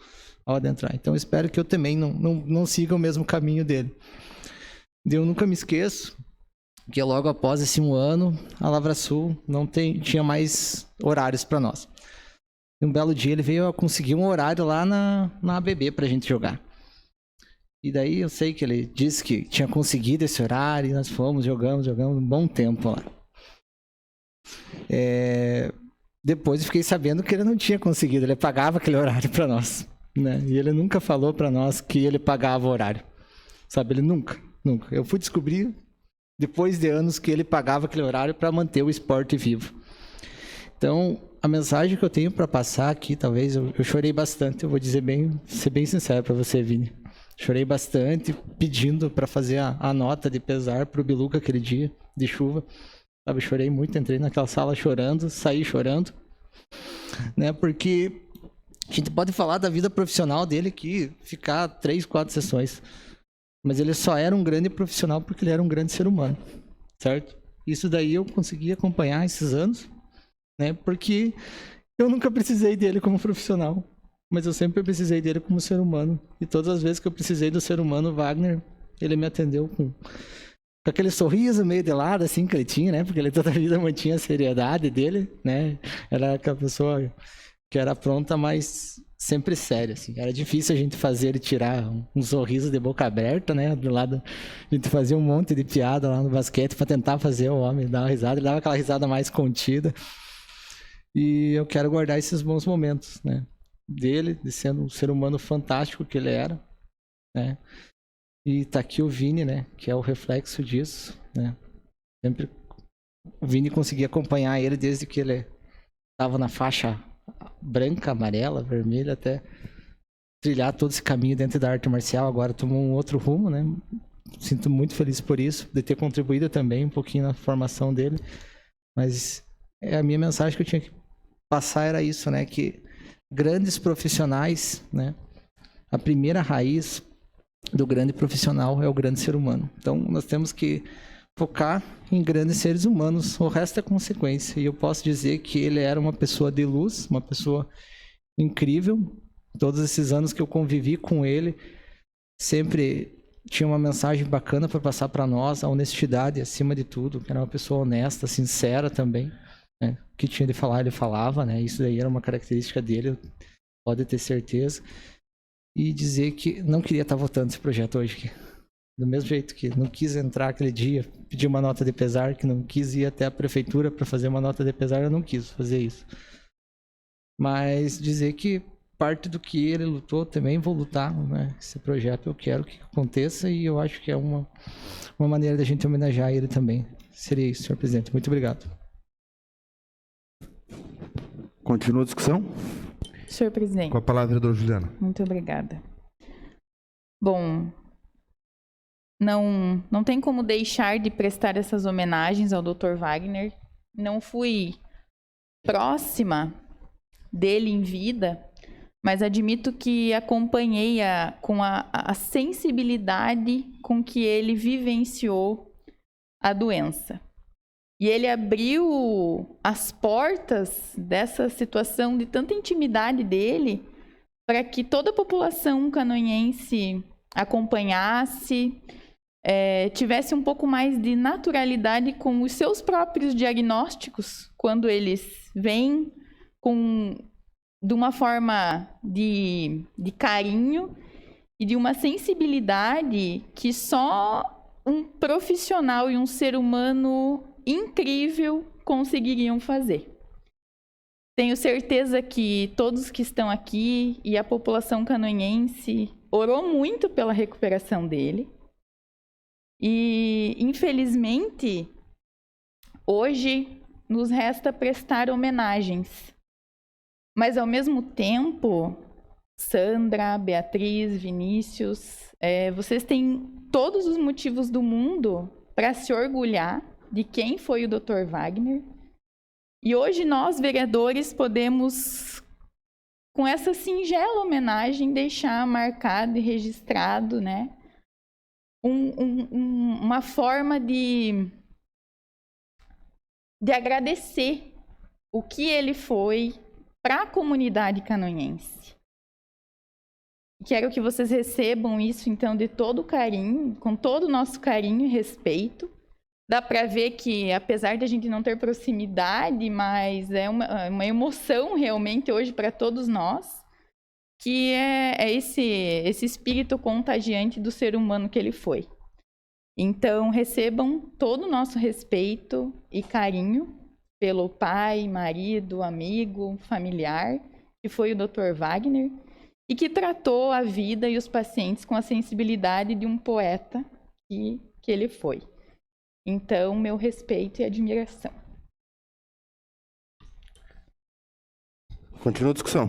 ao adentrar. Então, espero que eu também não siga o mesmo caminho dele. Eu nunca me esqueço que logo após esse 1 ano, a Lavra Sul tinha mais horários para nós. Um belo dia ele veio a conseguir um horário lá na ABB para a gente jogar. E daí eu sei que ele disse que tinha conseguido esse horário, e nós fomos, jogamos um bom tempo lá. Depois eu fiquei sabendo que ele não tinha conseguido, ele pagava aquele horário para nós, né? E ele nunca falou para nós que ele pagava o horário, sabe? Ele nunca. Eu fui descobrir depois de anos que ele pagava aquele horário para manter o esporte vivo. Então, a mensagem que eu tenho para passar aqui, talvez, eu chorei bastante, eu vou ser bem sincero para você, Vini. Chorei bastante pedindo para fazer a nota de pesar para o Biluca aquele dia de chuva. Sabe, chorei muito, entrei naquela sala chorando, saí chorando, né? Porque a gente pode falar da vida profissional dele aqui, ficar 3, 4 sessões, mas ele só era um grande profissional porque ele era um grande ser humano, certo? Isso daí eu consegui acompanhar esses anos, né? Porque eu nunca precisei dele como profissional, mas eu sempre precisei dele como ser humano. E todas as vezes que eu precisei do ser humano, Wagner, ele me atendeu com aquele sorriso meio de lado, assim, que ele tinha, né? Porque ele toda a vida mantinha a seriedade dele, né? Era aquela pessoa que era pronta, mas sempre séria, assim. Era difícil a gente fazer ele tirar um sorriso de boca aberta, né? Do lado, a gente fazia um monte de piada lá no basquete para tentar fazer o homem dar uma risada. Ele dava aquela risada mais contida. E eu quero guardar esses bons momentos, né? Dele, de sendo um ser humano fantástico que ele era, né? E tá aqui o Vini, né? Que é o reflexo disso, né? Sempre o Vini conseguia acompanhar ele desde que ele estava na faixa branca, amarela, vermelha, até trilhar todo esse caminho dentro da arte marcial. Agora tomou um outro rumo, né? Sinto muito feliz por isso, de ter contribuído também um pouquinho na formação dele. Mas a minha mensagem que eu tinha que passar era isso, né? Que grandes profissionais, né? A primeira raiz do grande profissional é o grande ser humano. Então, nós temos que focar em grandes seres humanos. O resto é consequência. E eu posso dizer que ele era uma pessoa de luz, uma pessoa incrível. Todos esses anos que eu convivi com ele, sempre tinha uma mensagem bacana para passar para nós, a honestidade acima de tudo. Era uma pessoa honesta, sincera também, né? O que tinha de falar, ele falava, né? Isso daí era uma característica dele, pode ter certeza. E dizer que não queria estar votando esse projeto hoje. Do mesmo jeito que não quis entrar aquele dia, pedir uma nota de pesar, que não quis ir até a prefeitura para fazer uma nota de pesar, eu não quis fazer isso. Mas dizer que parte do que ele lutou também vou lutar, né? Esse projeto eu quero que aconteça e eu acho que é uma maneira da gente homenagear ele também. Seria isso, senhor presidente. Muito obrigado. Continua a discussão? Senhor presidente. Com a palavra, vereadora Juliana. Muito obrigada. Bom, não tem como deixar de prestar essas homenagens ao Dr. Wagner. Não fui próxima dele em vida, mas admito que acompanhei com a sensibilidade com que ele vivenciou a doença. E ele abriu as portas dessa situação de tanta intimidade dele para que toda a população canoinhense acompanhasse, tivesse um pouco mais de naturalidade com os seus próprios diagnósticos, quando eles vêm de uma forma de carinho e de uma sensibilidade que só um profissional e um ser humano incrível conseguiriam fazer. Tenho certeza que todos que estão aqui e a população canoinhense orou muito pela recuperação dele. E, infelizmente, hoje nos resta prestar homenagens. Mas, ao mesmo tempo, Sandra, Beatriz, Vinícius, vocês têm todos os motivos do mundo para se orgulhar de quem foi o Dr. Wagner. E hoje nós, vereadores, podemos, com essa singela homenagem, deixar marcado e registrado, né, uma forma de agradecer o que ele foi para a comunidade canoinhense. Quero que vocês recebam isso, então, de todo carinho, com todo o nosso carinho e respeito. Dá para ver que, apesar de a gente não ter proximidade, mas é uma emoção realmente hoje para todos nós, que é esse espírito contagiante do ser humano que ele foi. Então, recebam todo o nosso respeito e carinho pelo pai, marido, amigo, familiar, que foi o Dr. Wagner, e que tratou a vida e os pacientes com a sensibilidade de um poeta que ele foi. Então, meu respeito e admiração. Continua a discussão.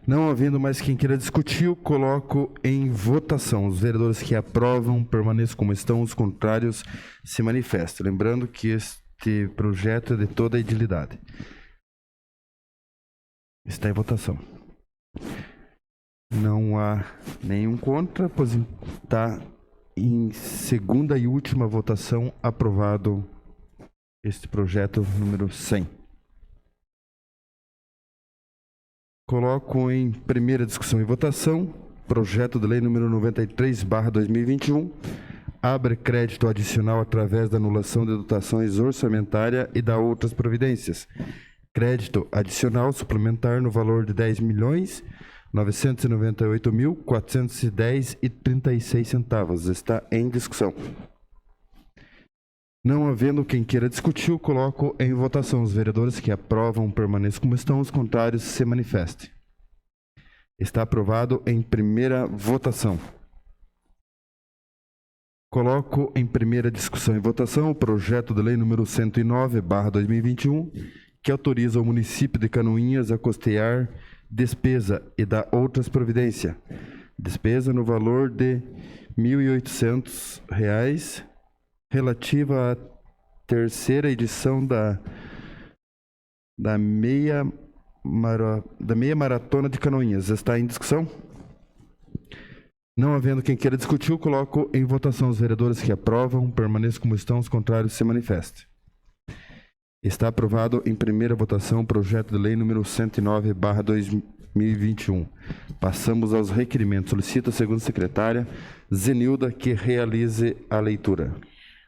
Não havendo mais quem queira discutir, eu coloco em votação. Os vereadores que aprovam permaneçam como estão, os contrários se manifestam. Lembrando que este projeto é de toda a edilidade. Está em votação. Não há nenhum contra, pois está em segunda e última votação aprovado este projeto número 100. Coloco em primeira discussão e votação projeto de lei número 93/2021, abre crédito adicional através da anulação de dotações orçamentárias e da outras providências. Crédito adicional suplementar no valor de 10.998.410,36. Está em discussão. Não havendo quem queira discutir, eu coloco em votação. Os vereadores que aprovam permaneçam como estão, os contrários se manifestem. Está aprovado em primeira votação. Coloco em primeira discussão e votação o projeto de lei número 109/2021, que autoriza o município de Canoinhas a custear despesa e dar outras providências. Despesa no valor de R$ 1.800, relativa à terceira edição da meia maratona de Canoinhas. Está em discussão? Não havendo quem queira discutir, eu coloco em votação. Os vereadores que aprovam permaneçam como estão, os contrários se manifestem. Está aprovado em primeira votação o projeto de lei número 109/2021. Passamos aos requerimentos. Solicito a segunda secretária, Zenilda, que realize a leitura.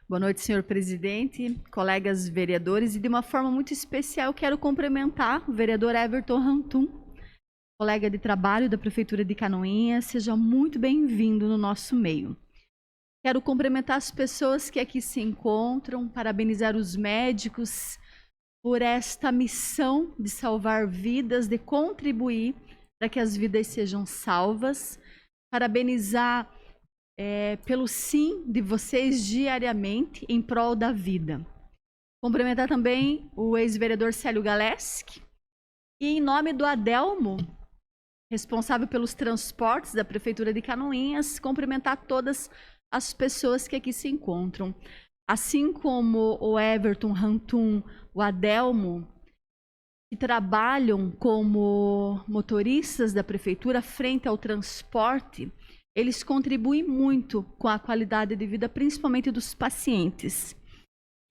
Boa noite, senhor presidente, colegas vereadores, e de uma forma muito especial quero cumprimentar o vereador Everton Rantum, colega de trabalho da Prefeitura de Canoinhas. Seja muito bem-vindo no nosso meio. Quero cumprimentar as pessoas que aqui se encontram, parabenizar os médicos por esta missão de salvar vidas, de contribuir para que as vidas sejam salvas, parabenizar pelo sim de vocês diariamente em prol da vida. Cumprimentar também o ex-vereador Célio Galeski e, em nome do Adelmo, responsável pelos transportes da Prefeitura de Canoinhas, cumprimentar todas as pessoas que aqui se encontram. Assim como o Everton Rantum, o Adelmo, que trabalham como motoristas da Prefeitura frente ao transporte, eles contribuem muito com a qualidade de vida, principalmente dos pacientes.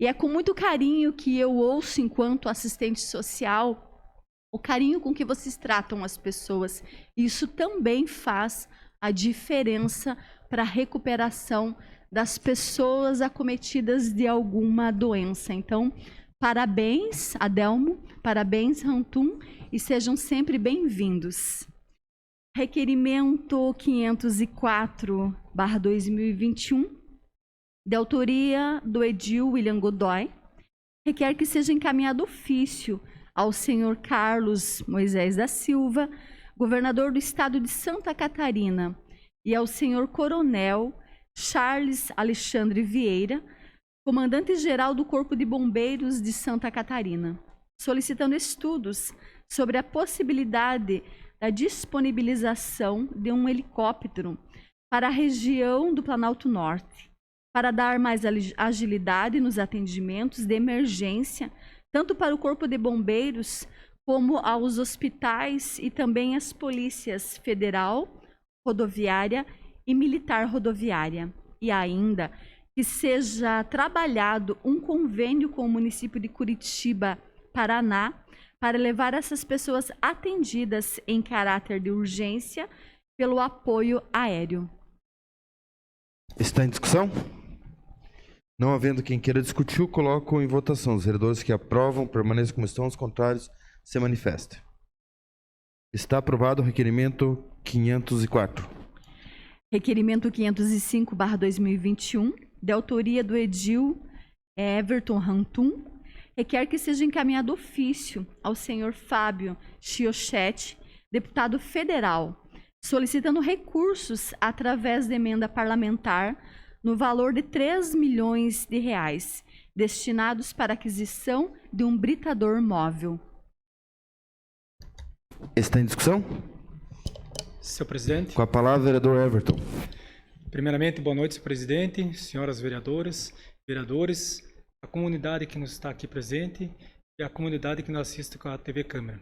E é com muito carinho que eu ouço, enquanto assistente social, o carinho com que vocês tratam as pessoas. Isso também faz a diferença para a recuperação das pessoas acometidas de alguma doença. Então, parabéns, Adelmo, parabéns, Rantum, e sejam sempre bem-vindos. Requerimento 504/2021, de autoria do edil William Godoy, requer que seja encaminhado ofício ao senhor Carlos Moisés da Silva, governador do estado de Santa Catarina, e ao senhor Coronel Charles Alexandre Vieira, comandante-geral do Corpo de Bombeiros de Santa Catarina, solicitando estudos sobre a possibilidade da disponibilização de um helicóptero para a região do Planalto Norte, para dar mais agilidade nos atendimentos de emergência, tanto para o Corpo de Bombeiros como aos hospitais e também às polícias federal, rodoviária e militar rodoviária. E ainda que seja trabalhado um convênio com o município de Curitiba, Paraná, para levar essas pessoas atendidas em caráter de urgência pelo apoio aéreo. Está em discussão? Não havendo quem queira discutir, eu coloco em votação. Os vereadores que aprovam permaneçam como estão, os contrários se manifestem. Está aprovado o requerimento 504. Requerimento 505/2021, de autoria do edil Everton Rantum, requer que seja encaminhado ofício ao senhor Fábio Chiochetti, deputado federal, solicitando recursos através de emenda parlamentar no valor de R$3 milhões, destinados para aquisição de um britador móvel. Está em discussão? Senhor presidente. Com a palavra, vereador Everton. Primeiramente, boa noite, senhor presidente, senhoras vereadoras, vereadores, a comunidade que nos está aqui presente e a comunidade que nos assiste com a TV Câmara.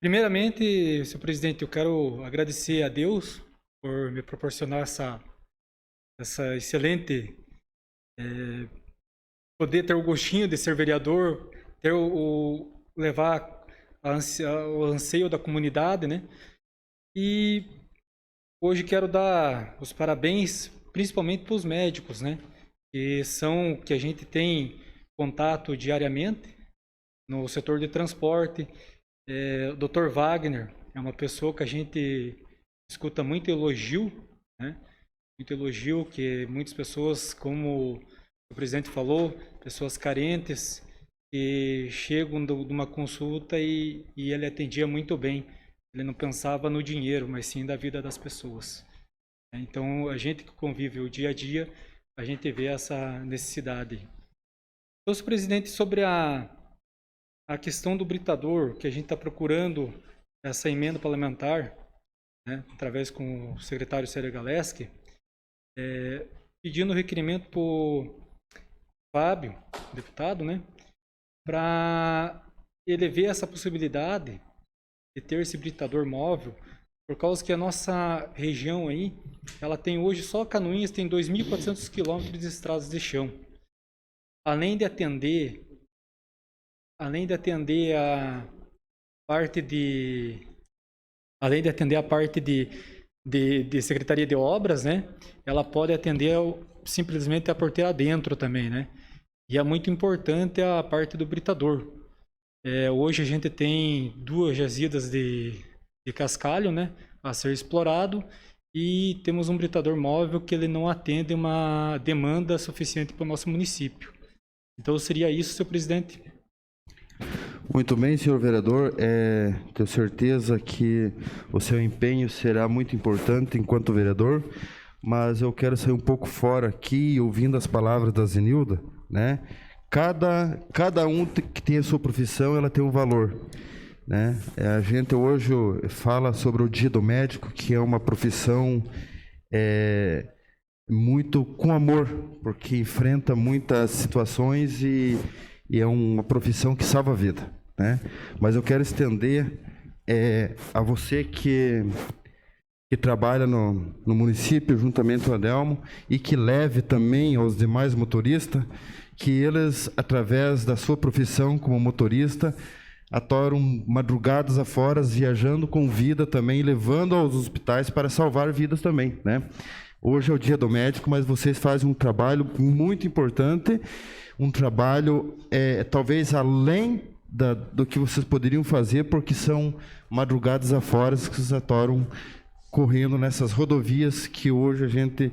Primeiramente, senhor presidente, eu quero agradecer a Deus por me proporcionar essa excelente poder ter o gostinho de ser vereador, ter levar o anseio da comunidade, né? E hoje quero dar os parabéns, principalmente para os médicos, né? Que a gente tem contato diariamente no setor de transporte. O Dr. Wagner é uma pessoa que a gente escuta muito elogio, né? Muito elogio, que muitas pessoas, como o presidente falou, pessoas carentes, que chegam de uma consulta e ele atendia muito bem. Ele não pensava no dinheiro, mas sim da vida das pessoas. Então, a gente que convive o dia a dia, a gente vê essa necessidade. Então, senhor presidente, sobre a questão do britador, que a gente está procurando essa emenda parlamentar, né, através com o secretário Célio Galeski, pedindo requerimento para o Fábio, deputado, né, para ele ver essa possibilidade de ter esse britador móvel, por causa que a nossa região aí, ela tem hoje, só Canoinhas tem 2.400 quilômetros de estradas de chão. Além de atender a parte de Secretaria de Obras, né? Ela pode atender simplesmente a porteira dentro também, né? E é muito importante a parte do britador. Hoje a gente tem 2 jazidas de cascalho, né, a ser explorado, e temos um britador móvel que ele não atende uma demanda suficiente para o nosso município. Então seria isso, senhor presidente. Muito bem, senhor vereador. Tenho certeza que o seu empenho será muito importante enquanto vereador, mas eu quero sair um pouco fora aqui, ouvindo as palavras da Zenilda, né? Cada um que tem a sua profissão, ela tem um valor, né? A gente hoje fala sobre o Dia do Médico, que é uma profissão muito com amor, porque enfrenta muitas situações e é uma profissão que salva a vida, né? Mas eu quero estender a você que trabalha no município, juntamente com o Adelmo, e que leve também aos demais motoristas, que eles, através da sua profissão como motorista, atoram madrugadas afora, viajando com vida também, levando aos hospitais para salvar vidas também, né? Hoje é o Dia do Médico, mas vocês fazem um trabalho muito importante, um trabalho talvez além do que vocês poderiam fazer, porque são madrugadas afora que vocês atoram correndo nessas rodovias que hoje a gente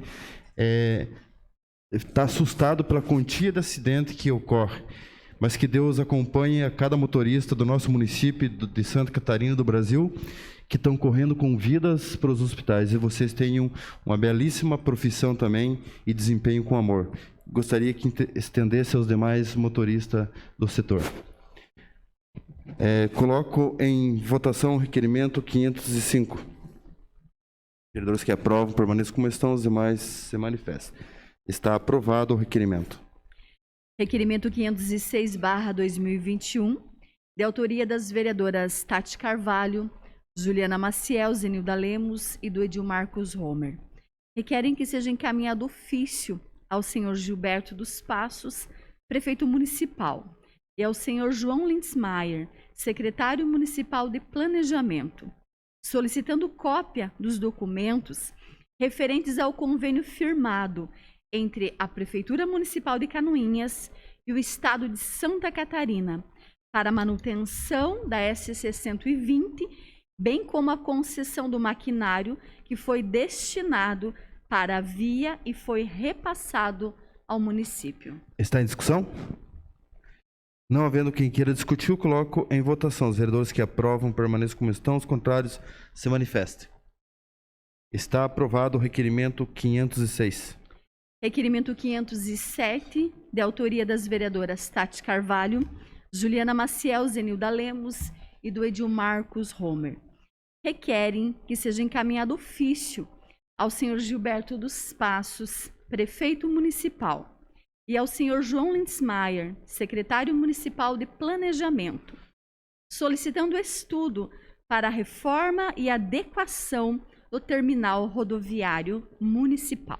está assustado pela quantia de acidente que ocorre. Mas que Deus acompanhe a cada motorista do nosso município de Santa Catarina, do Brasil, que estão correndo com vidas para os hospitais. E vocês tenham uma belíssima profissão também e desempenho com amor. Gostaria que estendesse aos demais motoristas do setor. Coloco em votação o requerimento 505. Vereadores que aprovam, permaneçam como estão, os demais se manifestam. Está aprovado o requerimento. Requerimento 506/2021, de autoria das vereadoras Tati Carvalho, Juliana Maciel, Zenilda Lemos e do Edil Marcos Homer. Requerem que seja encaminhado ofício ao senhor Gilberto dos Passos, prefeito municipal, e ao senhor João Lindsmaier, secretário municipal de Planejamento, solicitando cópia dos documentos referentes ao convênio firmado entre a Prefeitura Municipal de Canoinhas e o Estado de Santa Catarina para a manutenção da SC-120, bem como a concessão do maquinário que foi destinado para a via e foi repassado ao município. Está em discussão? Não havendo quem queira discutir, eu coloco em votação. Os vereadores que aprovam permaneçam como estão, os contrários se manifestem. Está aprovado o requerimento 506. Requerimento 507, de autoria das vereadoras Tati Carvalho, Juliana Maciel, Zenilda Lemos e do Edil Marcos Homer. Requerem que seja encaminhado ofício ao senhor Gilberto dos Passos, prefeito municipal, e ao senhor João Lindsmaier, secretário municipal de Planejamento, solicitando estudo para a reforma e adequação do terminal rodoviário municipal.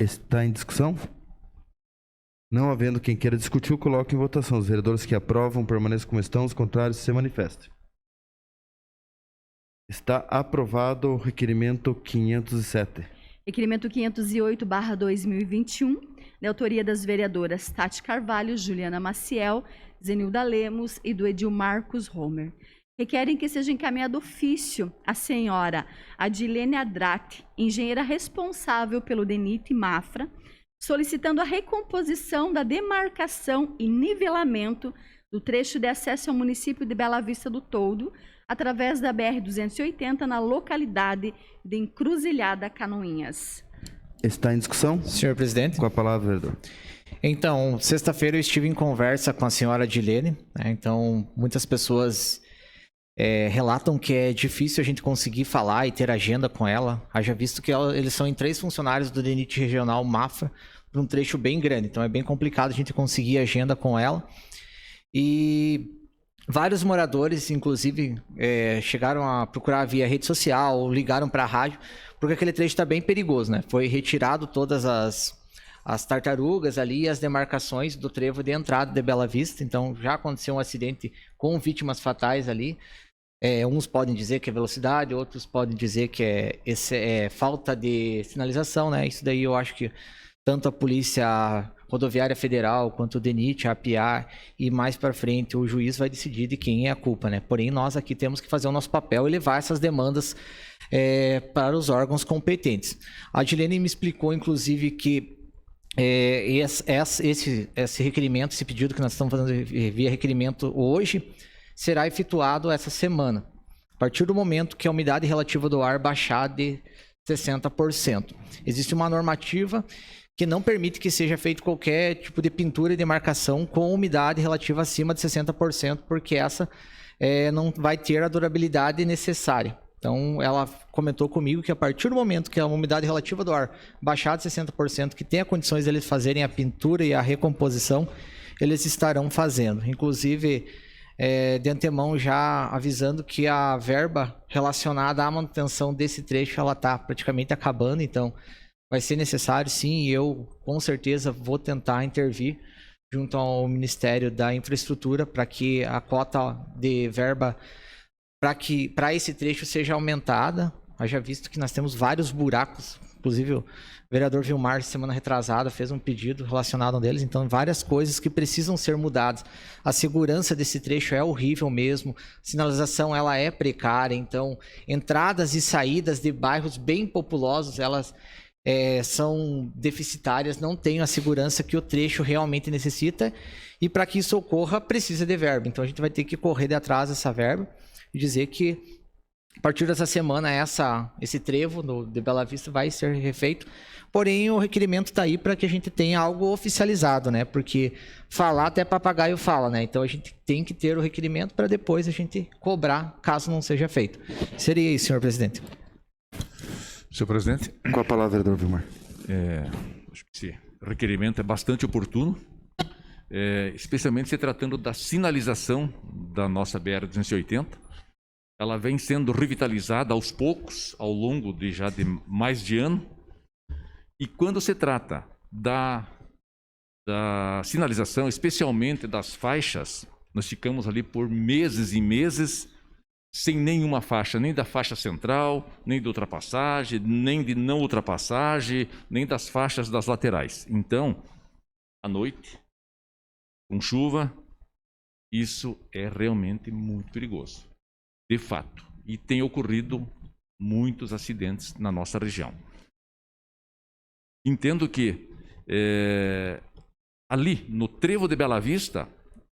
Está em discussão? Não havendo quem queira discutir, eu coloco em votação. Os vereadores que aprovam permaneçam como estão, os contrários se manifestem. Está aprovado o requerimento 507. Requerimento 508/2021, de autoria das vereadoras Tati Carvalho, Juliana Maciel, Zenilda Lemos e do Edil Marcos Homer. Requerem que seja encaminhado ofício à senhora Adilene Adrate, engenheira responsável pelo DENIT Mafra, solicitando a recomposição da demarcação e nivelamento do trecho de acesso ao município de Bela Vista do Toldo, através da BR-280, na localidade de Encruzilhada, Canoinhas. Está em discussão? Senhor presidente. Com a palavra, vereador. Então, sexta-feira eu estive em conversa com a senhora Adilene, né? Então, muitas pessoas relatam que é difícil a gente conseguir falar e ter agenda com ela, haja visto que eles são em 3 funcionários do DENIT Regional Mafra, por um trecho bem grande, então é bem complicado a gente conseguir agenda com ela. E vários moradores, inclusive, chegaram a procurar via rede social, ligaram para a rádio, porque aquele trecho está bem perigoso, né? Foi retirado todas as tartarugas ali e as demarcações do trevo de entrada de Bela Vista, então já aconteceu um acidente com vítimas fatais ali. Uns podem dizer que é velocidade, outros podem dizer que é falta de sinalização, né? Isso daí eu acho que tanto a Polícia Rodoviária Federal quanto o DENIT, a APIAR e mais para frente o juiz vai decidir de quem é a culpa, né? Porém, nós aqui temos que fazer o nosso papel e levar essas demandas para os órgãos competentes. A Adilene me explicou, inclusive, que esse requerimento, esse pedido que nós estamos fazendo via requerimento hoje, será efetuado essa semana, a partir do momento que a umidade relativa do ar baixar de 60%. Existe uma normativa que não permite que seja feito qualquer tipo de pintura e demarcação com umidade relativa acima de 60%, porque essa não vai ter a durabilidade necessária. Então, ela comentou comigo que a partir do momento que a umidade relativa do ar baixar de 60%, que tenha condições de eles fazerem a pintura e a recomposição, eles estarão fazendo. Inclusive, de antemão já avisando que a verba relacionada à manutenção desse trecho, ela está praticamente acabando, então vai ser necessário sim, e eu com certeza vou tentar intervir junto ao Ministério da Infraestrutura para que a cota de verba para esse trecho seja aumentada. Haja visto que nós temos vários buracos, inclusive o vereador Vilmar, semana retrasada, fez um pedido relacionado a deles, então várias coisas que precisam ser mudadas. A segurança desse trecho é horrível mesmo, a sinalização ela é precária, então entradas e saídas de bairros bem populosos, elas são deficitárias, não têm a segurança que o trecho realmente necessita, e para que isso ocorra, precisa de verba. Então a gente vai ter que correr de atrás dessa verba e dizer que A partir dessa semana, esse trevo de Bela Vista vai ser refeito. Porém, o requerimento está aí para que a gente tenha algo oficializado, né? Porque falar até papagaio fala, né? Então a gente tem que ter o requerimento para depois a gente cobrar, caso não seja feito. Seria isso, senhor presidente. Senhor presidente. Com a palavra, vereador Vilmar. Acho que esse requerimento é bastante oportuno, especialmente se tratando da sinalização da nossa BR-280. Ela vem sendo revitalizada aos poucos, ao longo de mais de ano. E quando se trata da sinalização, especialmente das faixas, nós ficamos ali por meses e meses sem nenhuma faixa, nem da faixa central, nem de ultrapassagem, nem de não ultrapassagem, nem das faixas das laterais. Então, à noite, com chuva, isso é realmente muito perigoso, de fato. E tem ocorrido muitos acidentes na nossa região. Entendo que ali, no trevo de Bela Vista,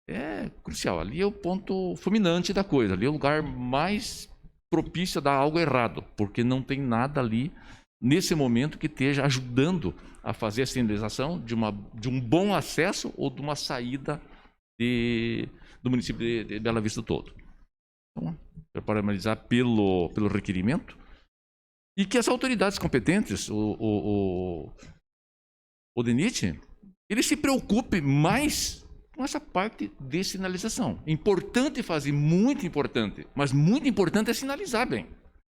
é crucial. Ali é o ponto fulminante da coisa. Ali é o lugar mais propício a dar algo errado, porque não tem nada ali, nesse momento, que esteja ajudando a fazer a sinalização de um bom acesso ou de uma saída do município de Bela Vista todo. Então, parabenizar pelo requerimento. E que as autoridades competentes, o DENIT, ele se preocupe mais com essa parte de sinalização. Importante fazer, muito importante, mas muito importante é sinalizar bem.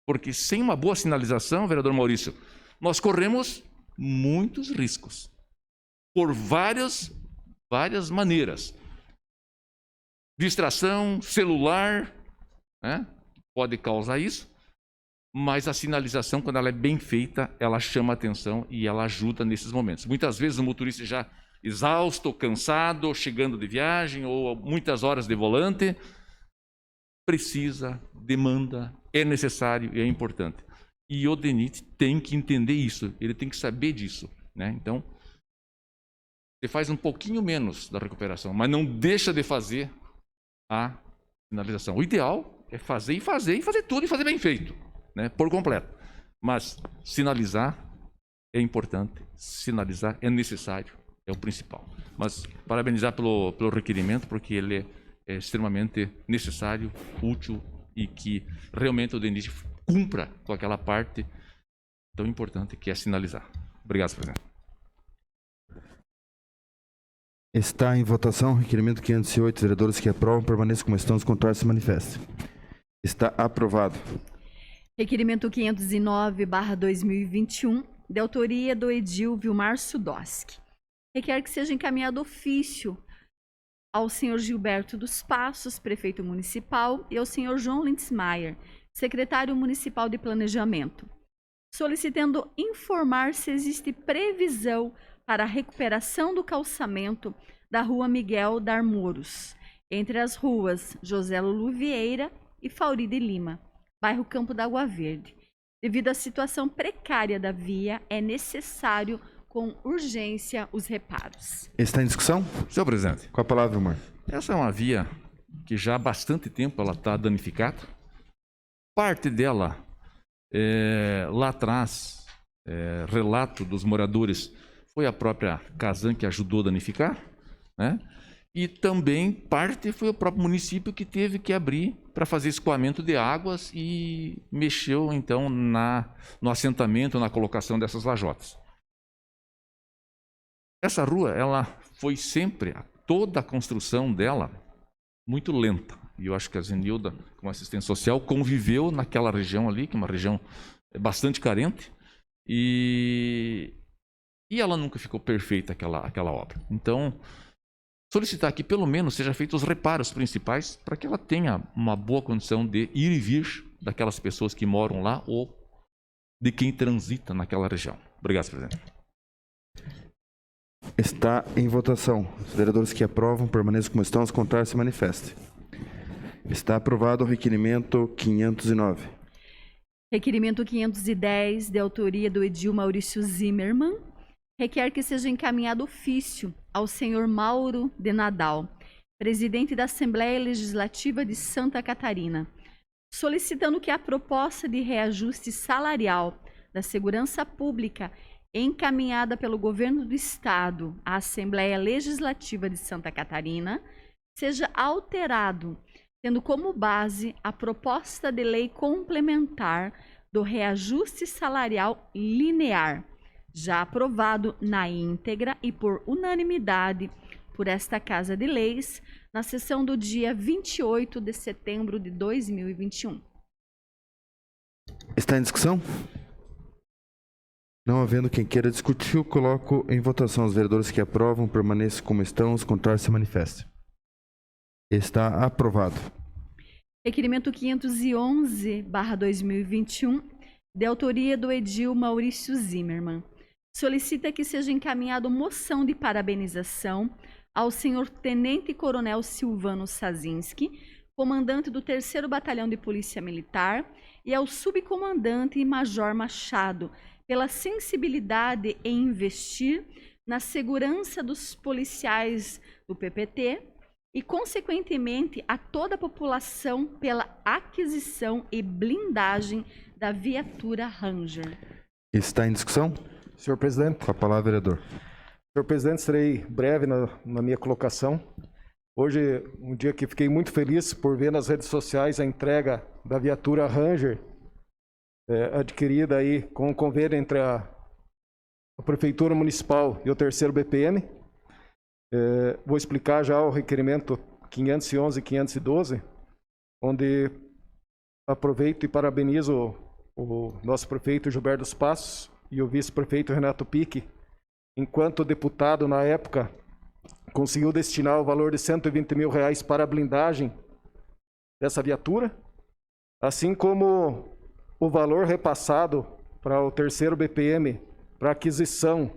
Porque sem uma boa sinalização, vereador Maurício, nós corremos muitos riscos. Por várias maneiras. Distração, celular, né, pode causar isso. Mas a sinalização, quando ela é bem feita, ela chama a atenção e ela ajuda nesses momentos. Muitas vezes o motorista já exausto, cansado, chegando de viagem ou muitas horas de volante, precisa, demanda, é necessário e é importante. E o DENIT tem que entender isso, ele tem que saber disso, né? Então, você faz um pouquinho menos da recuperação, mas não deixa de fazer a sinalização. O ideal é fazer tudo e fazer bem feito, né, por completo. Mas sinalizar é importante, sinalizar é necessário, é o principal. Mas parabenizar pelo requerimento, porque ele é extremamente necessário, útil e que realmente o DENIT cumpra com aquela parte tão importante que é sinalizar. Obrigado, senhor presidente. Está em votação o requerimento 508. Vereadores que aprovam, permaneçam como estão, os contrários se manifestem. Está aprovado. Requerimento 509/2021, de autoria do edil Vilmar Sudoski. Requer que seja encaminhado ofício ao senhor Gilberto dos Passos, prefeito municipal, e ao senhor João Lindsmaier, secretário municipal de planejamento, solicitando informar se existe previsão para a recuperação do calçamento da rua Miguel Darmoros, entre as ruas José Lulu Vieira e Fauri de Lima, bairro Campo da Água Verde. Devido à situação precária da via, é necessário com urgência os reparos. Está em discussão? Senhor presidente. Com a palavra, Vilmar. Essa é uma via que já há bastante tempo ela está danificada. Parte dela, lá atrás, relato dos moradores, foi a própria Casan que ajudou a danificar, né? E também parte foi o próprio município que teve que abrir para fazer escoamento de águas e mexeu então no assentamento, na colocação dessas lajotas. Essa rua, ela foi sempre, toda a construção dela, muito lenta. E eu acho que a Zenilda, como assistente social, conviveu naquela região ali, que é uma região bastante carente, e ela nunca ficou perfeita, aquela obra. Então, solicitar que pelo menos seja feitos os reparos principais para que ela tenha uma boa condição de ir e vir daquelas pessoas que moram lá ou de quem transita naquela região. Obrigado, senhor presidente. Está em votação. Os vereadores que aprovam, permaneçam como estão, os contrários se manifestem. Está aprovado o requerimento 509. Requerimento 510, de autoria do edil Maurício Zimmermann, requer que seja encaminhado ofício ao senhor Mauro de Nadal, presidente da Assembleia Legislativa de Santa Catarina, solicitando que a proposta de reajuste salarial da Segurança Pública encaminhada pelo Governo do Estado à Assembleia Legislativa de Santa Catarina seja alterado, tendo como base a proposta de lei complementar do reajuste salarial linear, já aprovado na íntegra e por unanimidade por esta Casa de Leis na sessão do dia 28 de setembro de 2021. Está em discussão? Não havendo quem queira discutir, eu coloco em votação. Os vereadores que aprovam permaneçam como estão, os contrários se manifestem. Está aprovado. Requerimento 511/2021, de autoria do edil Maurício Zimmermann. Solicita que seja encaminhado moção de parabenização ao senhor Tenente Coronel Silvano Sazinski, comandante do 3º Batalhão de Polícia Militar, e ao subcomandante Major Machado, pela sensibilidade em investir na segurança dos policiais do PPT e, consequentemente, a toda a população pela aquisição e blindagem da viatura Ranger. Está em discussão? Senhor presidente. Com a palavra, vereador. Senhor presidente, serei breve na minha colocação. Hoje, um dia que fiquei muito feliz por ver nas redes sociais a entrega da viatura Ranger, adquirida aí com o convênio entre a Prefeitura Municipal e o 3º BPM. Vou explicar já o requerimento 511 e 512, onde aproveito e parabenizo o nosso prefeito Gilberto dos Passos e o vice-prefeito Renato Pique, enquanto deputado na época, conseguiu destinar o valor de R$120 mil para a blindagem dessa viatura, assim como o valor repassado para o 3º BPM para aquisição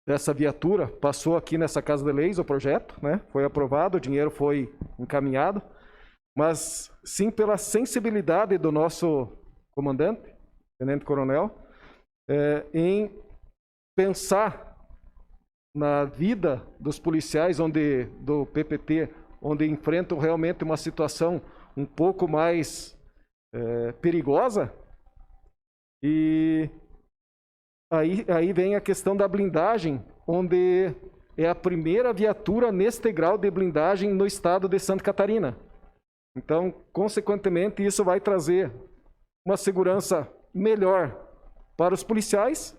dessa viatura passou aqui nessa Casa de Leis, o projeto, né? Foi aprovado, o dinheiro foi encaminhado, mas sim pela sensibilidade do nosso comandante, Tenente Coronel, em pensar na vida dos policiais do PPT, onde enfrentam realmente uma situação um pouco mais perigosa. E aí vem a questão da blindagem, onde é a primeira viatura neste grau de blindagem no estado de Santa Catarina. Então, consequentemente, isso vai trazer uma segurança melhor para os policiais.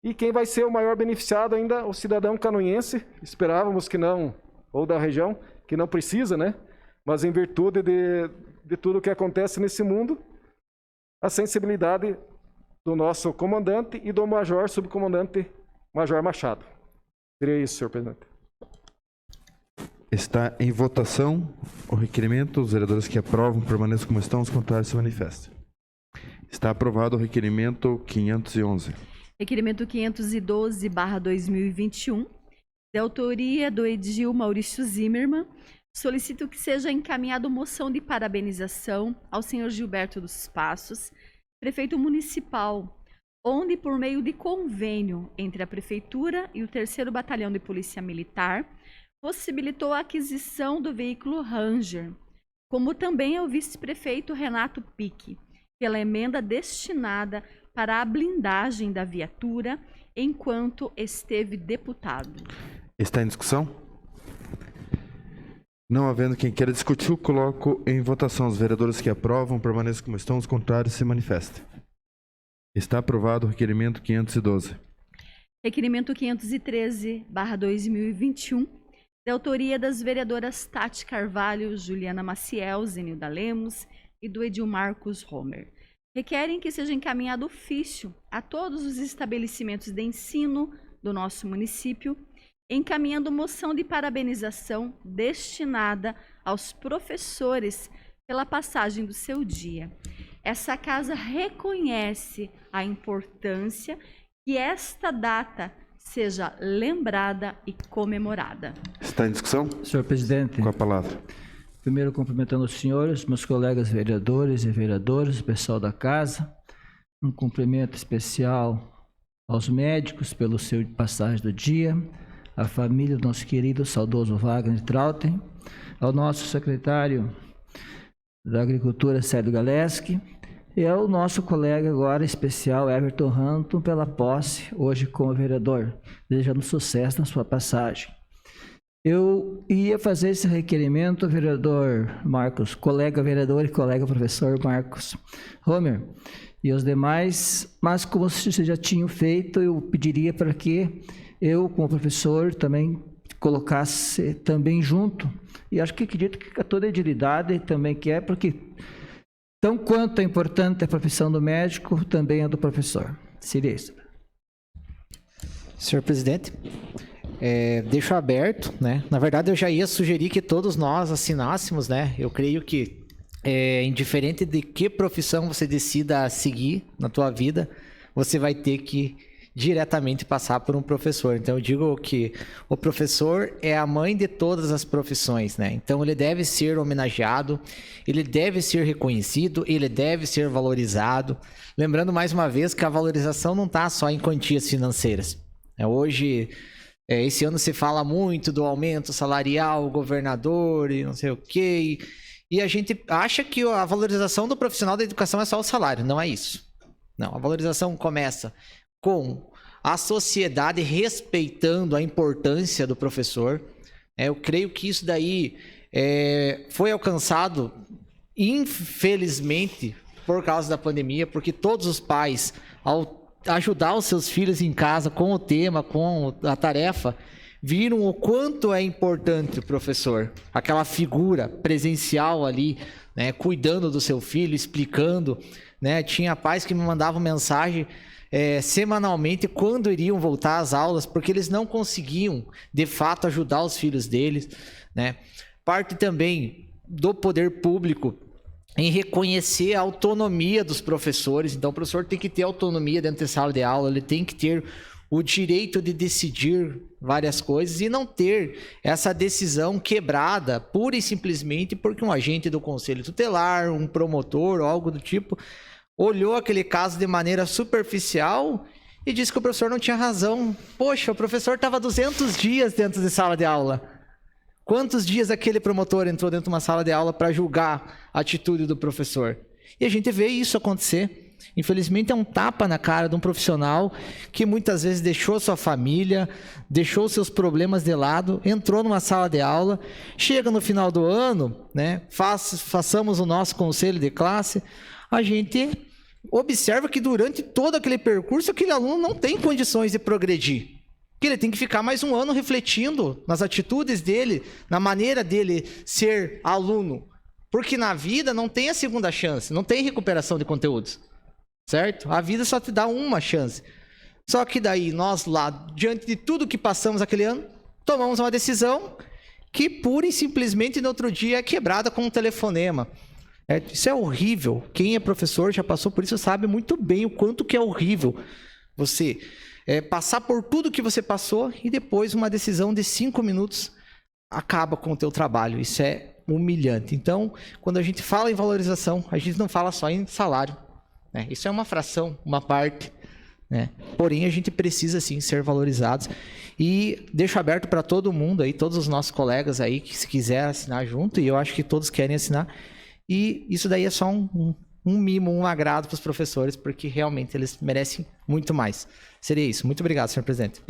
E quem vai ser o maior beneficiado ainda, o cidadão canoinhense. Esperávamos que não, ou da região, que não precisa, né? Mas em virtude de tudo o que acontece nesse mundo, a sensibilidade do nosso comandante e do subcomandante Major Machado. Seria isso, senhor presidente. Está em votação o requerimento. Os vereadores que aprovam permaneçam como estão, os contrários se manifestem. Está aprovado o requerimento 511. Requerimento 512/2021, de autoria do edil Maurício Zimmermann, solicito que seja encaminhado moção de parabenização ao senhor Gilberto dos Passos, prefeito municipal, onde, por meio de convênio entre a Prefeitura e o 3º Batalhão de Polícia Militar, possibilitou a aquisição do veículo Ranger, como também ao vice-prefeito Renato Pique, pela emenda destinada para a blindagem da viatura enquanto esteve deputado. Está em discussão? Não havendo quem queira discutir, eu coloco em votação. Os vereadores que aprovam permaneçam como estão, os contrários se manifestem. Está aprovado o requerimento 512. Requerimento 513/2021, de autoria das vereadoras Tati Carvalho, Juliana Maciel, Zenilda Lemos e do edil Marcos Homer. Requerem que seja encaminhado ofício a todos os estabelecimentos de ensino do nosso município, encaminhando moção de parabenização destinada aos professores pela passagem do seu dia. Essa casa reconhece a importância que esta data seja lembrada e comemorada. Está em discussão? Senhor presidente. Com a palavra. Primeiro, cumprimentando os senhores, meus colegas vereadores e vereadoras, o pessoal da casa. Um cumprimento especial aos médicos pelo seu passagem do dia, à família do nosso querido saudoso Wagner Trautem, ao nosso secretário da Agricultura, Célio Galeski, e é o nosso colega agora especial, Everton Ranton, pela posse, hoje como vereador, desejando sucesso na sua passagem. Eu ia fazer esse requerimento, vereador Marcos, colega vereador e colega professor Marcos Homer, e os demais, mas como vocês já tinham feito, eu pediria para que eu, como professor, também colocasse também junto, e acho que acredito que a toda a edilidade também quer, porque tão quanto é importante a profissão do médico, também a do professor. Seria isso. Senhor presidente, deixo aberto, né? Na verdade, eu já ia sugerir que todos nós assinássemos, né? Eu creio que, indiferente de que profissão você decida seguir na tua vida, você vai ter que diretamente passar por um professor. Então, eu digo que o professor é a mãe de todas as profissões, né? Então, ele deve ser homenageado, ele deve ser reconhecido, ele deve ser valorizado. Lembrando, mais uma vez, que a valorização não está só em quantias financeiras. Hoje, esse ano se fala muito do aumento salarial, governador e não sei o quê, e a gente acha que a valorização do profissional da educação é só o salário. Não é isso. Não, a valorização começa com a sociedade respeitando a importância do professor. Eu creio que isso daí foi alcançado, infelizmente, por causa da pandemia, porque todos os pais, ao ajudar os seus filhos em casa com o tema, com a tarefa, viram o quanto é importante o professor, aquela figura presencial ali, né, cuidando do seu filho, explicando, né? Tinha pais que me mandavam mensagem semanalmente quando iriam voltar às aulas, porque eles não conseguiam, de fato, ajudar os filhos deles, né? Parte também do poder público em reconhecer a autonomia dos professores. Então, o professor tem que ter autonomia dentro da sala de aula, ele tem que ter o direito de decidir várias coisas e não ter essa decisão quebrada pura e simplesmente porque um agente do conselho tutelar, um promotor ou algo do tipo, olhou aquele caso de maneira superficial e disse que o professor não tinha razão. Poxa, o professor estava 200 dias dentro de sala de aula. Quantos dias aquele promotor entrou dentro de uma sala de aula para julgar a atitude do professor? E a gente vê isso acontecer. Infelizmente, é um tapa na cara de um profissional que muitas vezes deixou sua família, deixou seus problemas de lado, entrou numa sala de aula, chega no final do ano, né, façamos o nosso conselho de classe, a gente observa que durante todo aquele percurso, aquele aluno não tem condições de progredir. Que ele tem que ficar mais um ano refletindo nas atitudes dele, na maneira dele ser aluno. Porque na vida não tem a segunda chance, não tem recuperação de conteúdos. Certo? A vida só te dá uma chance. Só que daí nós lá, diante de tudo que passamos aquele ano, tomamos uma decisão que pura e simplesmente no outro dia é quebrada com um telefonema. Isso é horrível. Quem é professor já passou por isso sabe muito bem o quanto que é horrível você passar por tudo que você passou e depois uma decisão de 5 minutos acaba com o teu trabalho. Isso é humilhante. Então, quando a gente fala em valorização, a gente não fala só em salário. Isso é uma fração, uma parte. Porém, a gente precisa sim ser valorizados. E deixo aberto para todo mundo aí, todos os nossos colegas aí, que se quiser assinar junto, e eu acho que todos querem assinar. E isso daí é só um mimo, um agrado para os professores, porque realmente eles merecem muito mais. Seria isso. Muito obrigado, senhor presidente.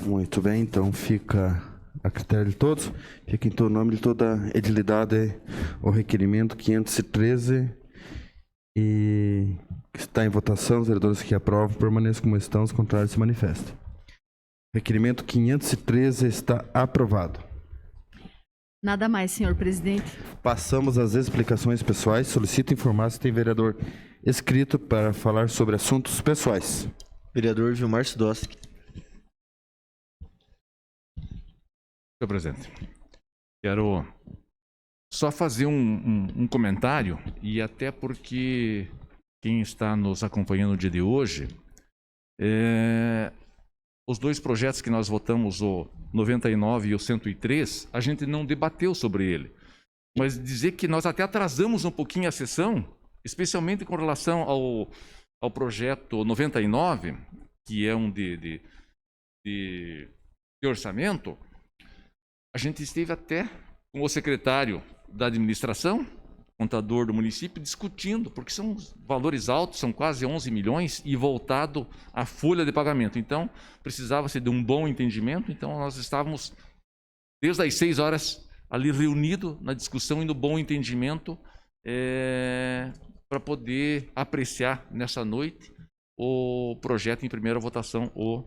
Muito bem, então fica a critério de todos. Fica em nome de toda a edilidade o requerimento 513 e está em votação. Os vereadores que aprovam permaneçam como estão, os contrários se manifestam. Requerimento 513 está aprovado. Nada mais, senhor presidente. Passamos às explicações pessoais. Solicito informar se tem vereador inscrito para falar sobre assuntos pessoais. Vereador Gilmar Sudoski. Senhor presidente, quero só fazer um comentário, e até porque quem está nos acompanhando no dia de hoje, os dois projetos que nós votamos, o 99 e o 103, a gente não debateu sobre ele. Mas dizer que nós até atrasamos um pouquinho a sessão, especialmente com relação ao projeto 99, que é um de orçamento, a gente esteve até com o secretário da administração, contador do município, discutindo, porque são valores altos, são quase 11 milhões, e voltado à folha de pagamento. Então, precisava-se de um bom entendimento, então nós estávamos, desde as 6 horas, ali reunidos na discussão e no bom entendimento, para poder apreciar nessa noite o projeto em primeira votação, o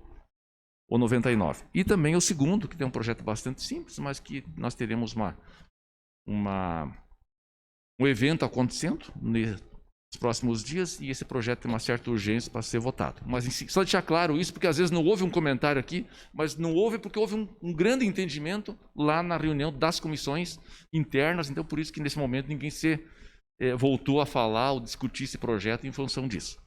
99. E também o segundo, que tem um projeto bastante simples, mas que nós teremos um evento acontecendo nos próximos dias, e esse projeto tem uma certa urgência para ser votado. Mas só deixar claro isso, porque às vezes não houve um comentário aqui, mas não houve porque houve um grande entendimento lá na reunião das comissões internas, então por isso que nesse momento ninguém voltou a falar ou discutir esse projeto em função disso.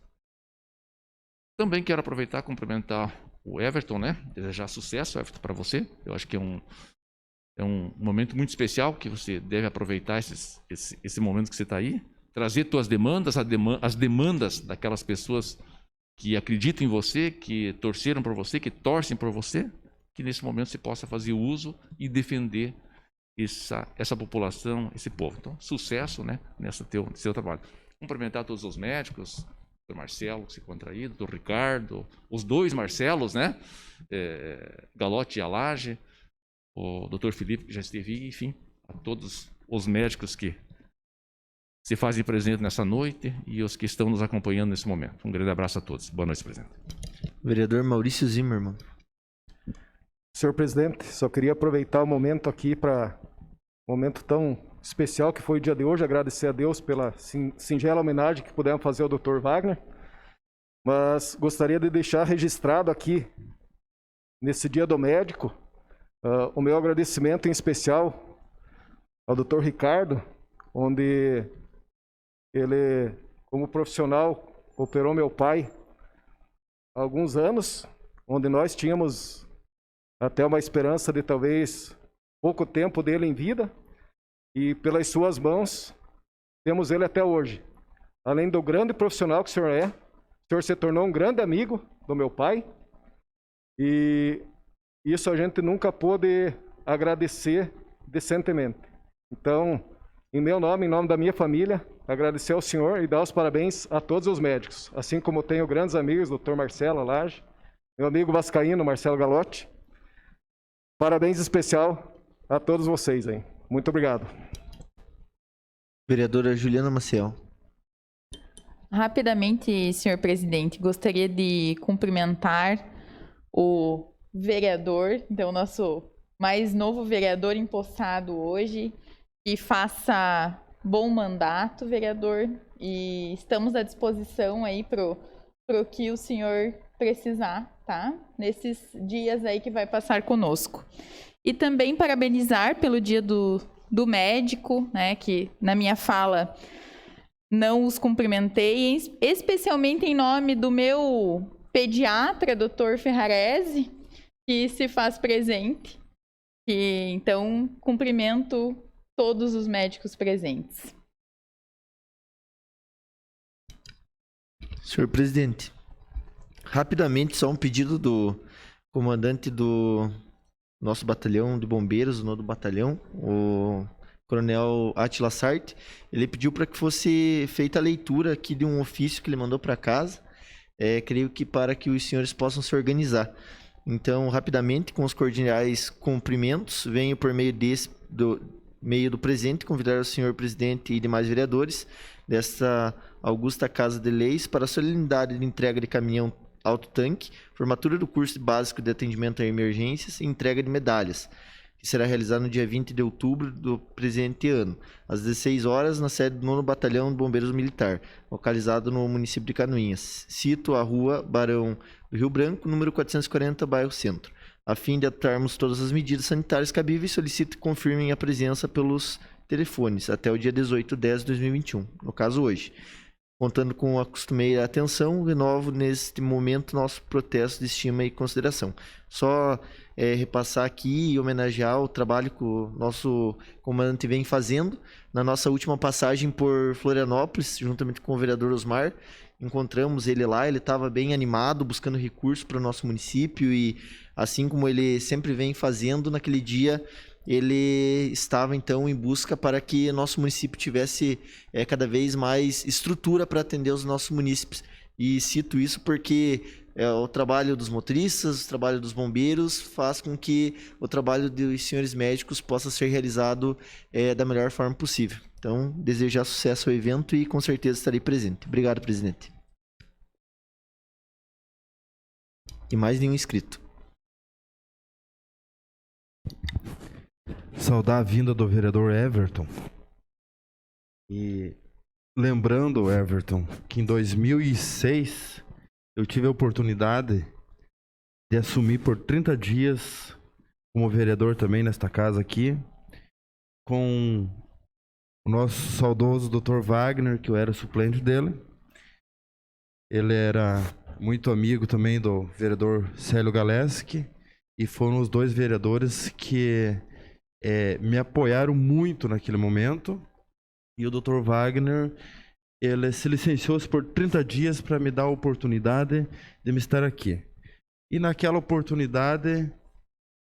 Também quero aproveitar e cumprimentar o Everton, né? Desejar sucesso, Everton, para você. Eu acho que é um momento muito especial, que você deve aproveitar esse momento que você está aí, trazer suas demandas, as demandas daquelas pessoas que acreditam em você, que torceram por você, que torcem por você, que nesse momento você possa fazer uso e defender essa população, esse povo. Então, sucesso, né, nesse seu trabalho. Cumprimentar todos os médicos, o Marcelo, que se encontra aí, o Ricardo, os 2 Marcelos, né, Galotti e Alage, o Dr. Felipe, que já esteve aí, enfim, a todos os médicos que se fazem presente nessa noite e os que estão nos acompanhando nesse momento. Um grande abraço a todos. Boa noite, presidente. Vereador Maurício Zimmermann. Senhor presidente, só queria aproveitar o momento aqui para um momento tão especial que foi o dia de hoje, agradecer a Deus pela singela homenagem que pudemos fazer ao Dr. Wagner, mas gostaria de deixar registrado aqui, nesse dia do médico, o meu agradecimento em especial ao Dr. Ricardo, onde ele, como profissional, operou meu pai há alguns anos, onde nós tínhamos até uma esperança de talvez pouco tempo dele em vida, e pelas suas mãos temos ele até hoje. Além do grande profissional que o senhor se tornou um grande amigo do meu pai, e isso a gente nunca pôde agradecer decentemente. Então, em meu nome, em nome da minha família, agradecer ao senhor e dar os parabéns a todos os médicos, assim como tenho grandes amigos, Dr. Marcelo Alage, meu amigo vascaíno, Marcelo Galotti. Parabéns especial a todos vocês aí. Muito obrigado. Vereadora Juliana Maciel. Rapidamente, senhor presidente, gostaria de cumprimentar o vereador, então, nosso mais novo vereador empossado hoje, que faça bom mandato, vereador, e estamos à disposição aí pro que o senhor precisar, tá? Nesses dias aí que vai passar conosco. E também parabenizar pelo dia do médico, né, que na minha fala não os cumprimentei, especialmente em nome do meu pediatra, Dr. Ferrarese, que se faz presente. E, então, cumprimento todos os médicos presentes. Senhor presidente, rapidamente, só um pedido do comandante do nosso batalhão de bombeiros, do batalhão, o coronel Atila Sartre. Ele pediu para que fosse feita a leitura aqui de um ofício que ele mandou para casa, creio que para que os senhores possam se organizar. Então, rapidamente, com os cordiais cumprimentos, venho por meio do presente convidar o senhor presidente e demais vereadores desta augusta Casa de Leis para a solenidade de entrega de caminhão autotanque, formatura do curso básico de atendimento a emergências e entrega de medalhas, que será realizado no dia 20 de outubro do presente ano, às 16 horas, na sede do 9º Batalhão de Bombeiros Militar, localizado no município de Canoinhas. Cito a rua Barão do Rio Branco, número 440, bairro Centro. A fim de adotarmos todas as medidas sanitárias cabíveis, solicito que confirmem a presença pelos telefones até o dia 18/10/2021, no caso hoje. Contando com a costumeira atenção, renovo neste momento nosso protesto de estima e consideração. Só repassar aqui e homenagear o trabalho que o nosso comandante vem fazendo. Na nossa última passagem por Florianópolis, juntamente com o vereador Osmar, encontramos ele lá, ele estava bem animado, buscando recursos para o nosso município, e assim como ele sempre vem fazendo, naquele dia ele estava então em busca para que nosso município tivesse cada vez mais estrutura para atender os nossos munícipes. E cito isso porque o trabalho dos motoristas, o trabalho dos bombeiros faz com que o trabalho dos senhores médicos possa ser realizado da melhor forma possível. Então, desejar sucesso ao evento e com certeza estarei presente. Obrigado, presidente. E mais nenhum inscrito. Saudar a vinda do vereador Everton. E lembrando, Everton, que em 2006 eu tive a oportunidade de assumir por 30 dias como vereador também nesta casa aqui, com o nosso saudoso Dr. Wagner, que eu era suplente dele. Ele era muito amigo também do vereador Célio Galeski, e foram os dois vereadores que me apoiaram muito naquele momento. E o Dr. Wagner, ele se licenciou por 30 dias para me dar a oportunidade de me estar aqui. E naquela oportunidade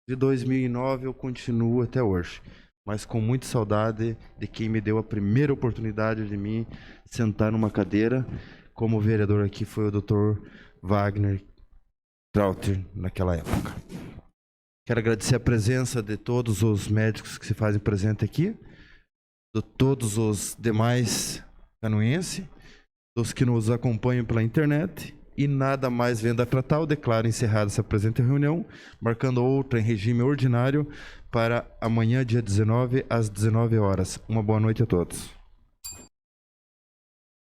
de 2009 eu continuo até hoje, mas com muita saudade de quem me deu a primeira oportunidade de mim sentar numa cadeira como vereador aqui, foi o Dr. Wagner Trauter naquela época. Quero agradecer a presença de todos os médicos que se fazem presente aqui, de todos os demais canoenses, dos que nos acompanham pela internet, e nada mais vendo a tratar, eu declaro encerrada essa presente reunião, marcando outra em regime ordinário para amanhã, dia 19, às 19 horas. Uma boa noite a todos.